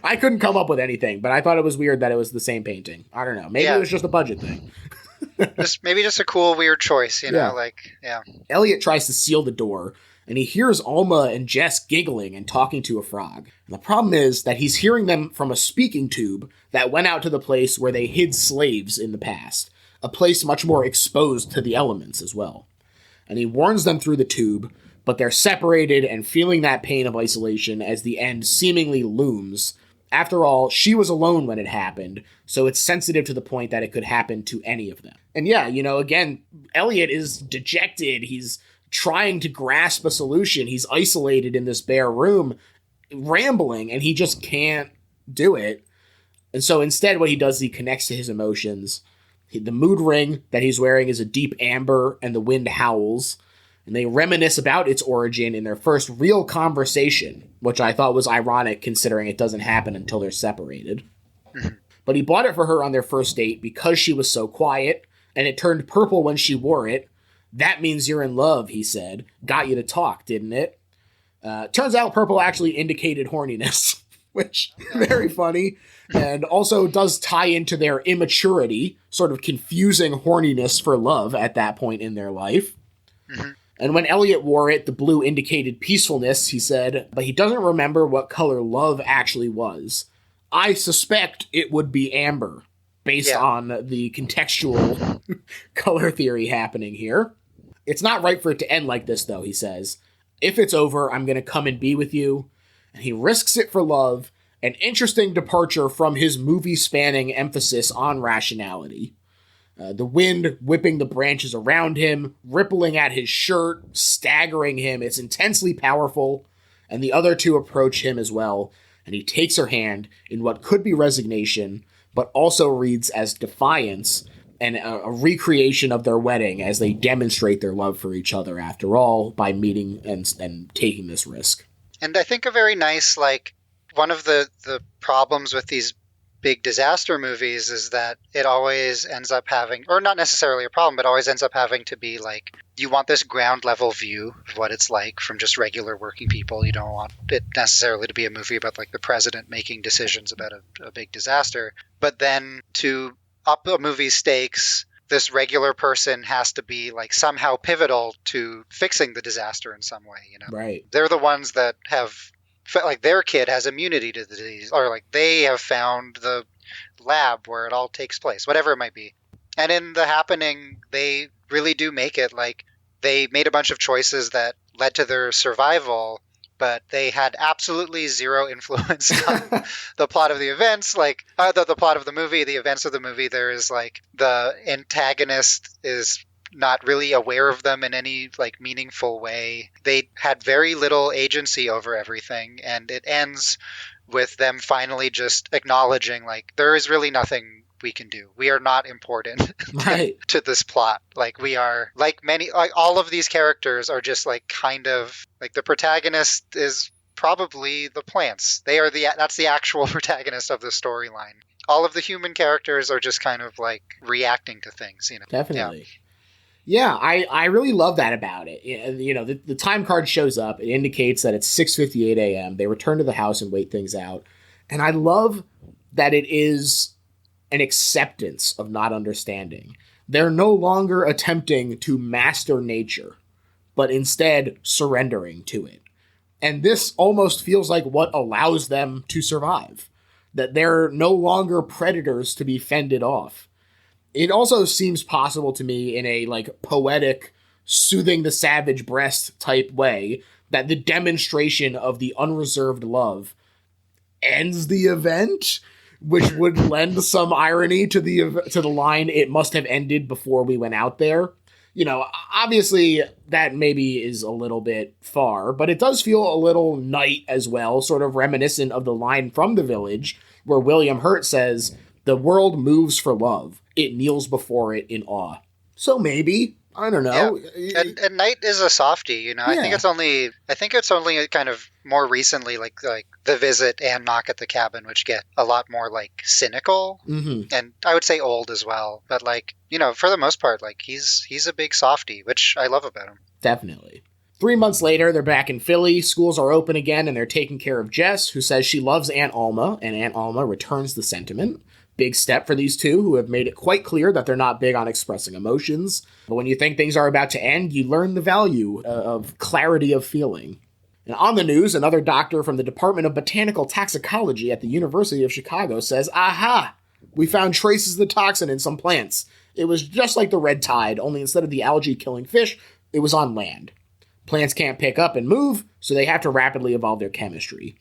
I couldn't come up with anything, but I thought it was weird that it was the same painting. I don't know. Maybe it was just a budget thing. Maybe just a cool, weird choice, Elliot tries to seal the door, and he hears Alma and Jess giggling and talking to a frog. And the problem is that he's hearing them from a speaking tube that went out to the place where they hid slaves in the past, a place much more exposed to the elements as well. And he warns them through the tube, but they're separated and feeling that pain of isolation as the end seemingly looms. After all, she was alone when it happened, so it's sensitive to the point that it could happen to any of them. And again, Elliot is dejected. He's trying to grasp a solution. He's isolated in this bare room, rambling, and he just can't do it. And so instead what he does is he connects to his emotions, The mood ring that he's wearing is a deep amber, and the wind howls. And they reminisce about its origin in their first real conversation, which I thought was ironic considering it doesn't happen until they're separated. But he bought it for her on their first date because she was so quiet, and it turned purple when she wore it. That means you're in love, he said. Got you to talk, didn't it? Turns out purple actually indicated horniness, which very funny, and also does tie into their immaturity, sort of confusing horniness for love at that point in their life. And when Elliot wore it, the blue indicated peacefulness, he said, but he doesn't remember what color love actually was. I suspect it would be amber, based on the contextual color theory happening here. It's not right for it to end like this, though, he says. If it's over, I'm going to come and be with you. And he risks it for love, an interesting departure from his movie-spanning emphasis on rationality. The wind whipping the branches around him, rippling at his shirt, staggering him. It's intensely powerful, and the other two approach him as well, and he takes her hand in what could be resignation, but also reads as defiance, and a recreation of their wedding as they demonstrate their love for each other, after all, by meeting and taking this risk. And I think a very nice, one of the problems with these big disaster movies is that it always ends up having, or not necessarily a problem, but always ends up having to be you want this ground level view of what it's like from just regular working people. You don't want it necessarily to be a movie about the president making decisions about a big disaster. But then to up a movie's stakes, this regular person has to be somehow pivotal to fixing the disaster in some way, Right. They're the ones that have their kid has immunity to the disease, or they have found the lab where it all takes place, whatever it might be. And in The Happening, they really do make it they made a bunch of choices that led to their survival, but they had absolutely zero influence on the plot of the events, the plot of the movie, the events of the movie. There is the antagonist is not really aware of them in any meaningful way. They had very little agency over everything, and it ends with them finally just acknowledging there is really nothing we can do. We are not important Right. to this plot. We are all of these characters are just kind of the protagonist is probably the plants. That's the actual protagonist of the storyline. All of the human characters are just kind of reacting to things, Definitely. Yeah. Yeah, I really love that about it. The time card shows up. It indicates that it's 6:58 a.m. They return to the house and wait things out. And I love that it is an acceptance of not understanding. They're no longer attempting to master nature, but instead surrendering to it. And this almost feels like what allows them to survive. That they're no longer predators to be fended off. It also seems possible to me in a poetic, soothing the savage breast type way that the demonstration of the unreserved love ends the event, which would lend some irony to the line, it must have ended before we went out there. Obviously that maybe is a little bit far, but it does feel a little Night as well, sort of reminiscent of the line from The Village where William Hurt says, "The world moves for love. It kneels before it in awe." So maybe, I don't know. Yeah. And Night is a softie, I think it's only kind of more recently like The Visit and Knock at the Cabin, which get a lot more cynical, and I would say old as well. But for the most part, he's a big softie, which I love about him. Definitely. 3 months later, they're back in Philly. Schools are open again, and they're taking care of Jess, who says she loves Aunt Alma, and Aunt Alma returns the sentiment. Big step for these two, who have made it quite clear that they're not big on expressing emotions. But when you think things are about to end, you learn the value of clarity of feeling. And on the news, another doctor from the Department of Botanical Toxicology at the University of Chicago says, "Aha! We found traces of the toxin in some plants. It was just like the red tide, only instead of the algae killing fish, it was on land. Plants can't pick up and move, so they have to rapidly evolve their chemistry.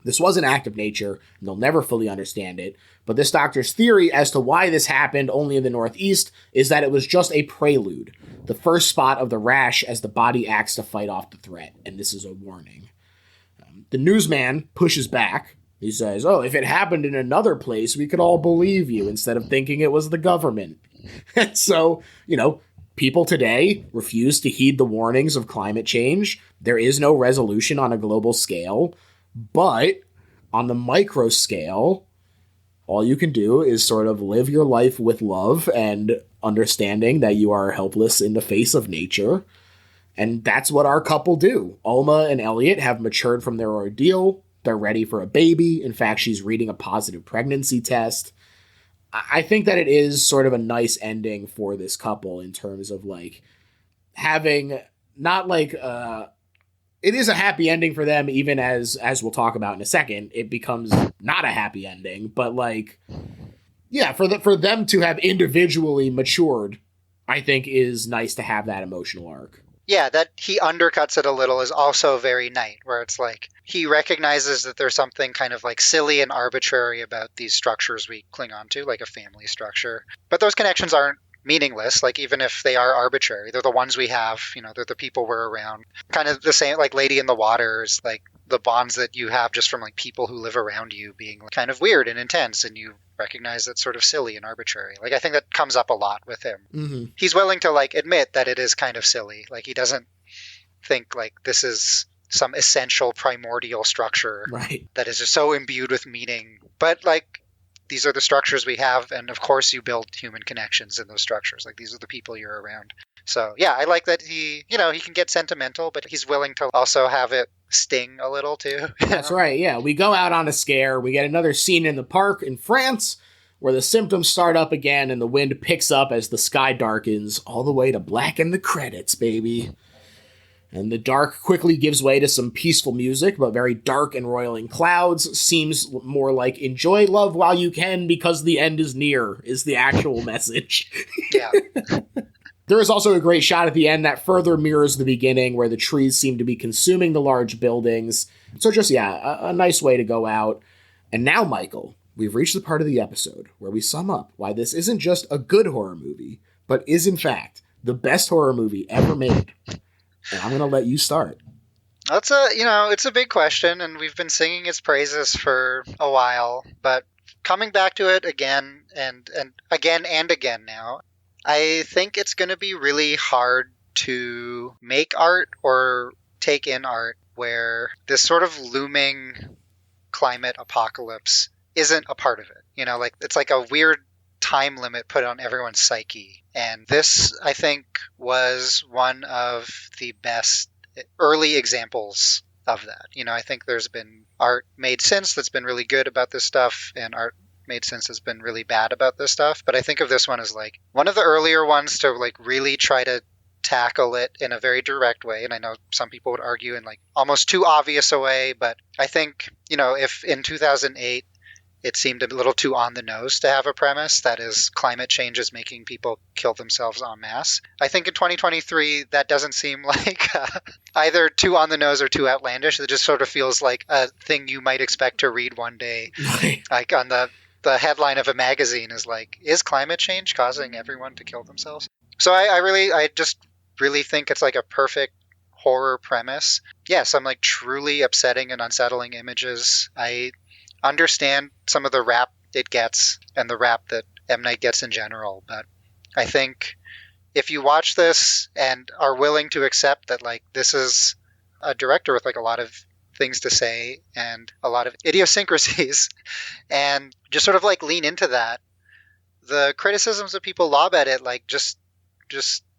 This was an act of nature, and they'll never fully understand it, but this doctor's theory as to why this happened only in the Northeast is that it was just a prelude, the first spot of the rash as the body acts to fight off the threat, and this is a warning." The newsman pushes back, He says, oh, if it happened in another place, we could all believe you instead of thinking it was the government. And so, people today refuse to heed the warnings of climate change. There is no resolution on a global scale, but on the micro scale, all you can do is sort of live your life with love and understanding that you are helpless in the face of nature. And that's what our couple do. Alma and Elliot have matured from their ordeal. They're ready for a baby. In fact, she's reading a positive pregnancy test. I think that it is sort of a nice ending for this couple in terms of like having not like it is a happy ending for them, even as we'll talk about in a second, it becomes not a happy ending, but like, yeah, for them to have individually matured, I think is nice to have that emotional arc. Yeah, that he undercuts it a little is also very Night, where it's like he recognizes that there's something kind of like silly and arbitrary about these structures we cling on to, like a family structure. But those connections aren't meaningless, like even if they are arbitrary. They're the ones we have, they're the people we're around. Kind of the same, like Lady in the Water is like the bonds that you have just from like people who live around you being kind of weird and intense, and you recognize that's sort of silly and arbitrary. Like I think that comes up a lot with him. Mm-hmm. He's willing to like admit that it is kind of silly. Like he doesn't think like this is some essential primordial structure that is just so imbued with meaning. But like these are the structures we have, and of course you build human connections in those structures. Like these are the people you're around. So yeah, I like that he can get sentimental, but he's willing to also have it sting a little too. That's right, yeah. We go out on a scare. We get another scene in the park in France where the symptoms start up again and the wind picks up as the sky darkens all the way to black in the credits, baby. And the dark quickly gives way to some peaceful music, but very dark and roiling clouds. Seems more like enjoy love while you can because the end is near, is the actual message. Yeah. There is also a great shot at the end that further mirrors the beginning where the trees seem to be consuming the large buildings. So just, a nice way to go out. And now, Michael, we've reached the part of the episode where we sum up why this isn't just a good horror movie, but is in fact the best horror movie ever made. And I'm going to let you start. That's it's a big question, and we've been singing its praises for a while, but coming back to it again and again and again now, I think it's going to be really hard to make art or take in art where this sort of looming climate apocalypse isn't a part of it. Like it's like a weird time limit put on everyone's psyche. And this, I think, was one of the best early examples of that. I think there's been art made since that's been really good about this stuff, and art made since has been really bad about this stuff. But I think of this one as like one of the earlier ones to like really try to tackle it in a very direct way. And I know some people would argue in like almost too obvious a way, but I think, if in 2008 it seemed a little too on the nose to have a premise that is climate change is making people kill themselves en masse. I think in 2023, that doesn't seem like either too on the nose or too outlandish. It just sort of feels like a thing you might expect to read one day. Like on the headline of a magazine is like, is climate change causing everyone to kill themselves? So I just really think it's like a perfect horror premise. Yeah, some like truly upsetting and unsettling images. I understand some of the rap it gets and the rap that M. Night gets in general, but I think if you watch this and are willing to accept that like this is a director with like a lot of things to say and a lot of idiosyncrasies and just sort of like lean into that, the criticisms that people lob at it like just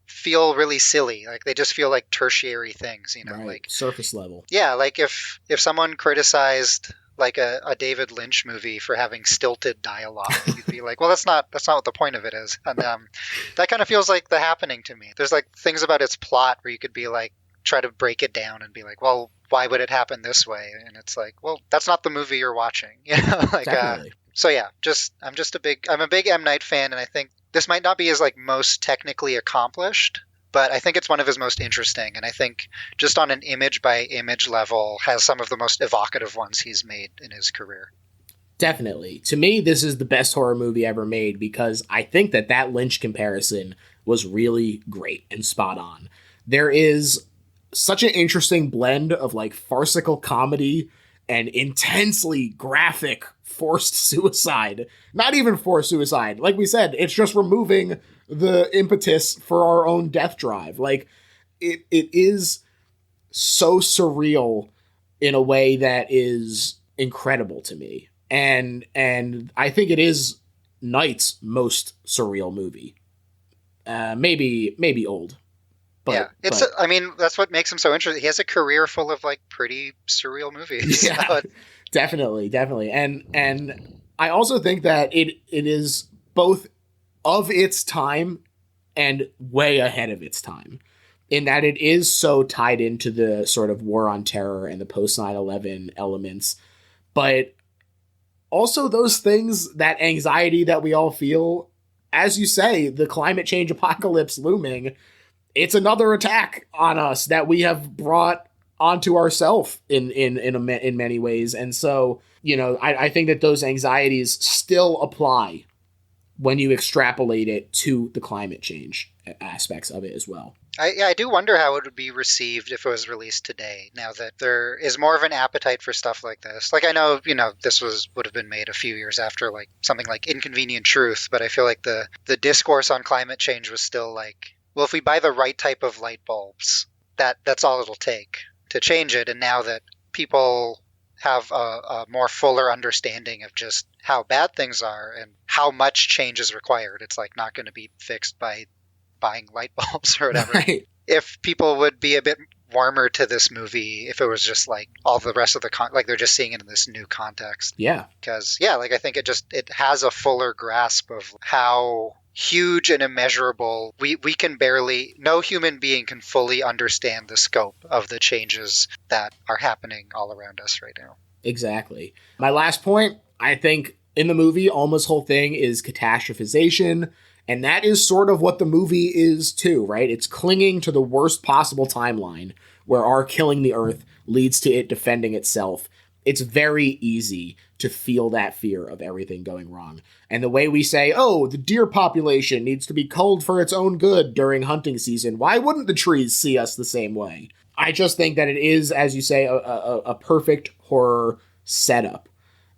feel really silly. Like they just feel like tertiary things, right. Like surface level. Yeah, like if someone criticized like a David Lynch movie for having stilted dialogue, you'd be like, well, that's not what the point of it is. And that kind of feels like The Happening to me. There's like things about its plot where you could be like, try to break it down and be like, well, why would it happen this way? And it's like, well, that's not the movie you're watching. So yeah, I'm a big M. Night fan, and I think this might not be his like most technically accomplished, but I think it's one of his most interesting, and I think just on an image by image level has some of the most evocative ones he's made in his career. Definitely. To me, this is the best horror movie ever made because I think that Lynch comparison was really great and spot on. There is such an interesting blend of like farcical comedy and intensely graphic forced suicide. Not even forced suicide. Like we said, it's just removing the impetus for our own death drive. Like, it is so surreal in a way that is incredible to me. And I think it is Night's most surreal movie. Maybe old. But, I mean, that's what makes him so interesting. He has a career full of like pretty surreal movies. Yeah, definitely. And I also think that it is both of its time and way ahead of its time, in that it is so tied into the sort of war on terror and the post 9/11 elements, but also those things, that anxiety that we all feel, as you say, the climate change apocalypse looming. It's another attack on us that we have brought onto ourselves in many ways. And so, you know, I think that those anxieties still apply when you extrapolate it to the climate change aspects of it as well. I do wonder how it would be received if it was released today, now that there is more of an appetite for stuff like this. Like, I know, you know, this would have been made a few years after like something like Inconvenient Truth, but I feel like the discourse on climate change was still like, well, if we buy the right type of light bulbs, that's all it'll take to change it. And now that people have a more fuller understanding of just how bad things are and how much change is required, it's like not going to be fixed by buying light bulbs or whatever. Right. If people would be a bit warmer to this movie, if it was just like all the rest of the like they're just seeing it in this new context. Yeah. Because like I think it has a fuller grasp of how huge and immeasurable we can barely, no human being can fully understand the scope of the changes that are happening all around us right now. Exactly. My last point, I think in the movie, Alma's whole thing is catastrophization. And that is sort of what the movie is too, right? It's clinging to the worst possible timeline where our killing the Earth leads to it defending itself. It's very easy to feel that fear of everything going wrong. And the way we say, oh, the deer population needs to be culled for its own good during hunting season, why wouldn't the trees see us the same way? I just think that it is, as you say, a perfect horror setup.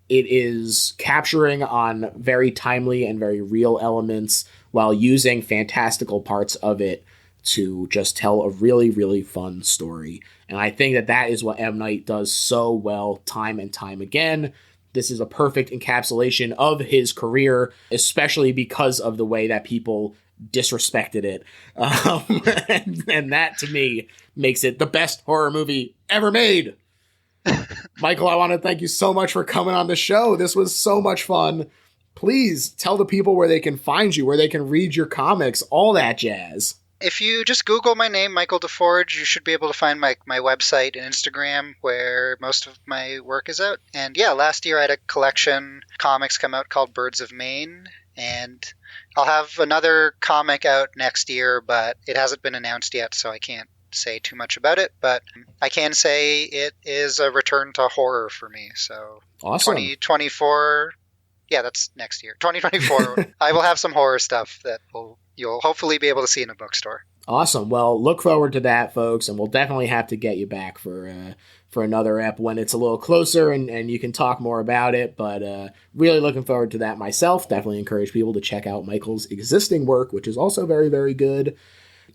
It is capturing on very timely and very real elements while using fantastical parts of it to just tell a really, really fun story. And I think that that is what M. Night does so well time and time again. This is a perfect encapsulation of his career, especially because of the way that people disrespected it. And that, to me, makes it the best horror movie ever made. Michael, I want to thank you so much for coming on the show. This was so much fun. Please tell the people where they can find you, where they can read your comics, all that jazz. If you just Google my name, Michael DeForge, you should be able to find my website and Instagram where most of my work is out. And yeah, last year I had a collection of comics come out called Birds of Maine. And I'll have another comic out next year, but it hasn't been announced yet, so I can't say too much about it. But I can say it is a return to horror for me. So awesome. 2024, yeah, that's next year. 2024, I will have some horror stuff that you'll hopefully be able to see in a bookstore. Awesome. Well, look forward to that, folks, and we'll definitely have to get you back for another ep when it's a little closer and you can talk more about it. But really looking forward to that myself. Definitely encourage people to check out Michael's existing work, which is also very, very good.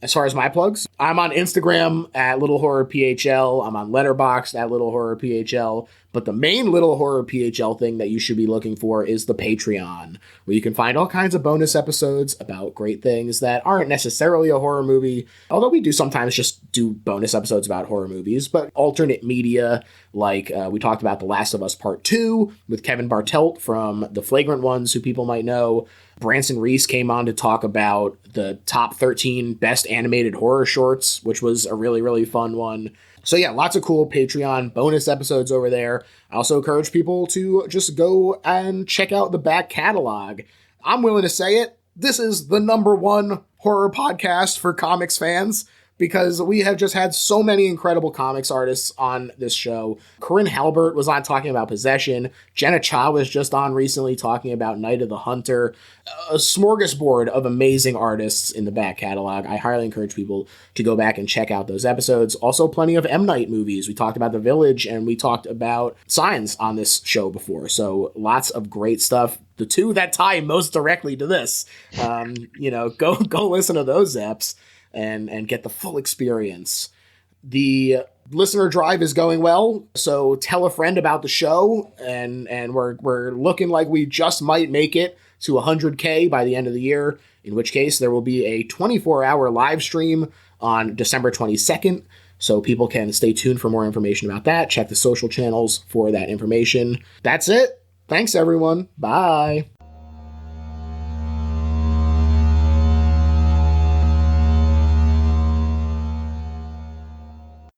As far as my plugs, I'm on Instagram at Little Horror PHL. I'm on Letterboxd at Little Horror PHL. But the main Little Horror PHL thing that you should be looking for is the Patreon, where you can find all kinds of bonus episodes about great things that aren't necessarily a horror movie, although we do sometimes just do bonus episodes about horror movies, but alternate media, like we talked about The Last of Us Part 2 with Kevin Bartelt from The Flagrant Ones, who people might know. Branson Reese came on to talk about the top 13 best animated horror shorts, which was a really, really fun one. So yeah, lots of cool Patreon bonus episodes over there. I also encourage people to just go and check out the back catalog. I'm willing to say it. This is the #1 horror podcast for comics fans. because we have just had so many incredible comics artists on this show. Corinne Halbert was on talking about Possession. Jenna Cha was just on recently talking about Night of the Hunter. A smorgasbord of amazing artists in the back catalog. I highly encourage people to go back and check out those episodes. Also, plenty of M. Night movies. We talked about The Village, and we talked about Signs on this show before. So lots of great stuff. The two that tie most directly to this. Go listen to those eps and get the full experience. The listener drive is going well, so tell a friend about the show, and we're looking like we just might make it to 100K by the end of the year, in which case there will be a 24-hour live stream on December 22nd, so people can stay tuned for more information about that. Check the social channels for that information. That's it. Thanks, everyone. Bye.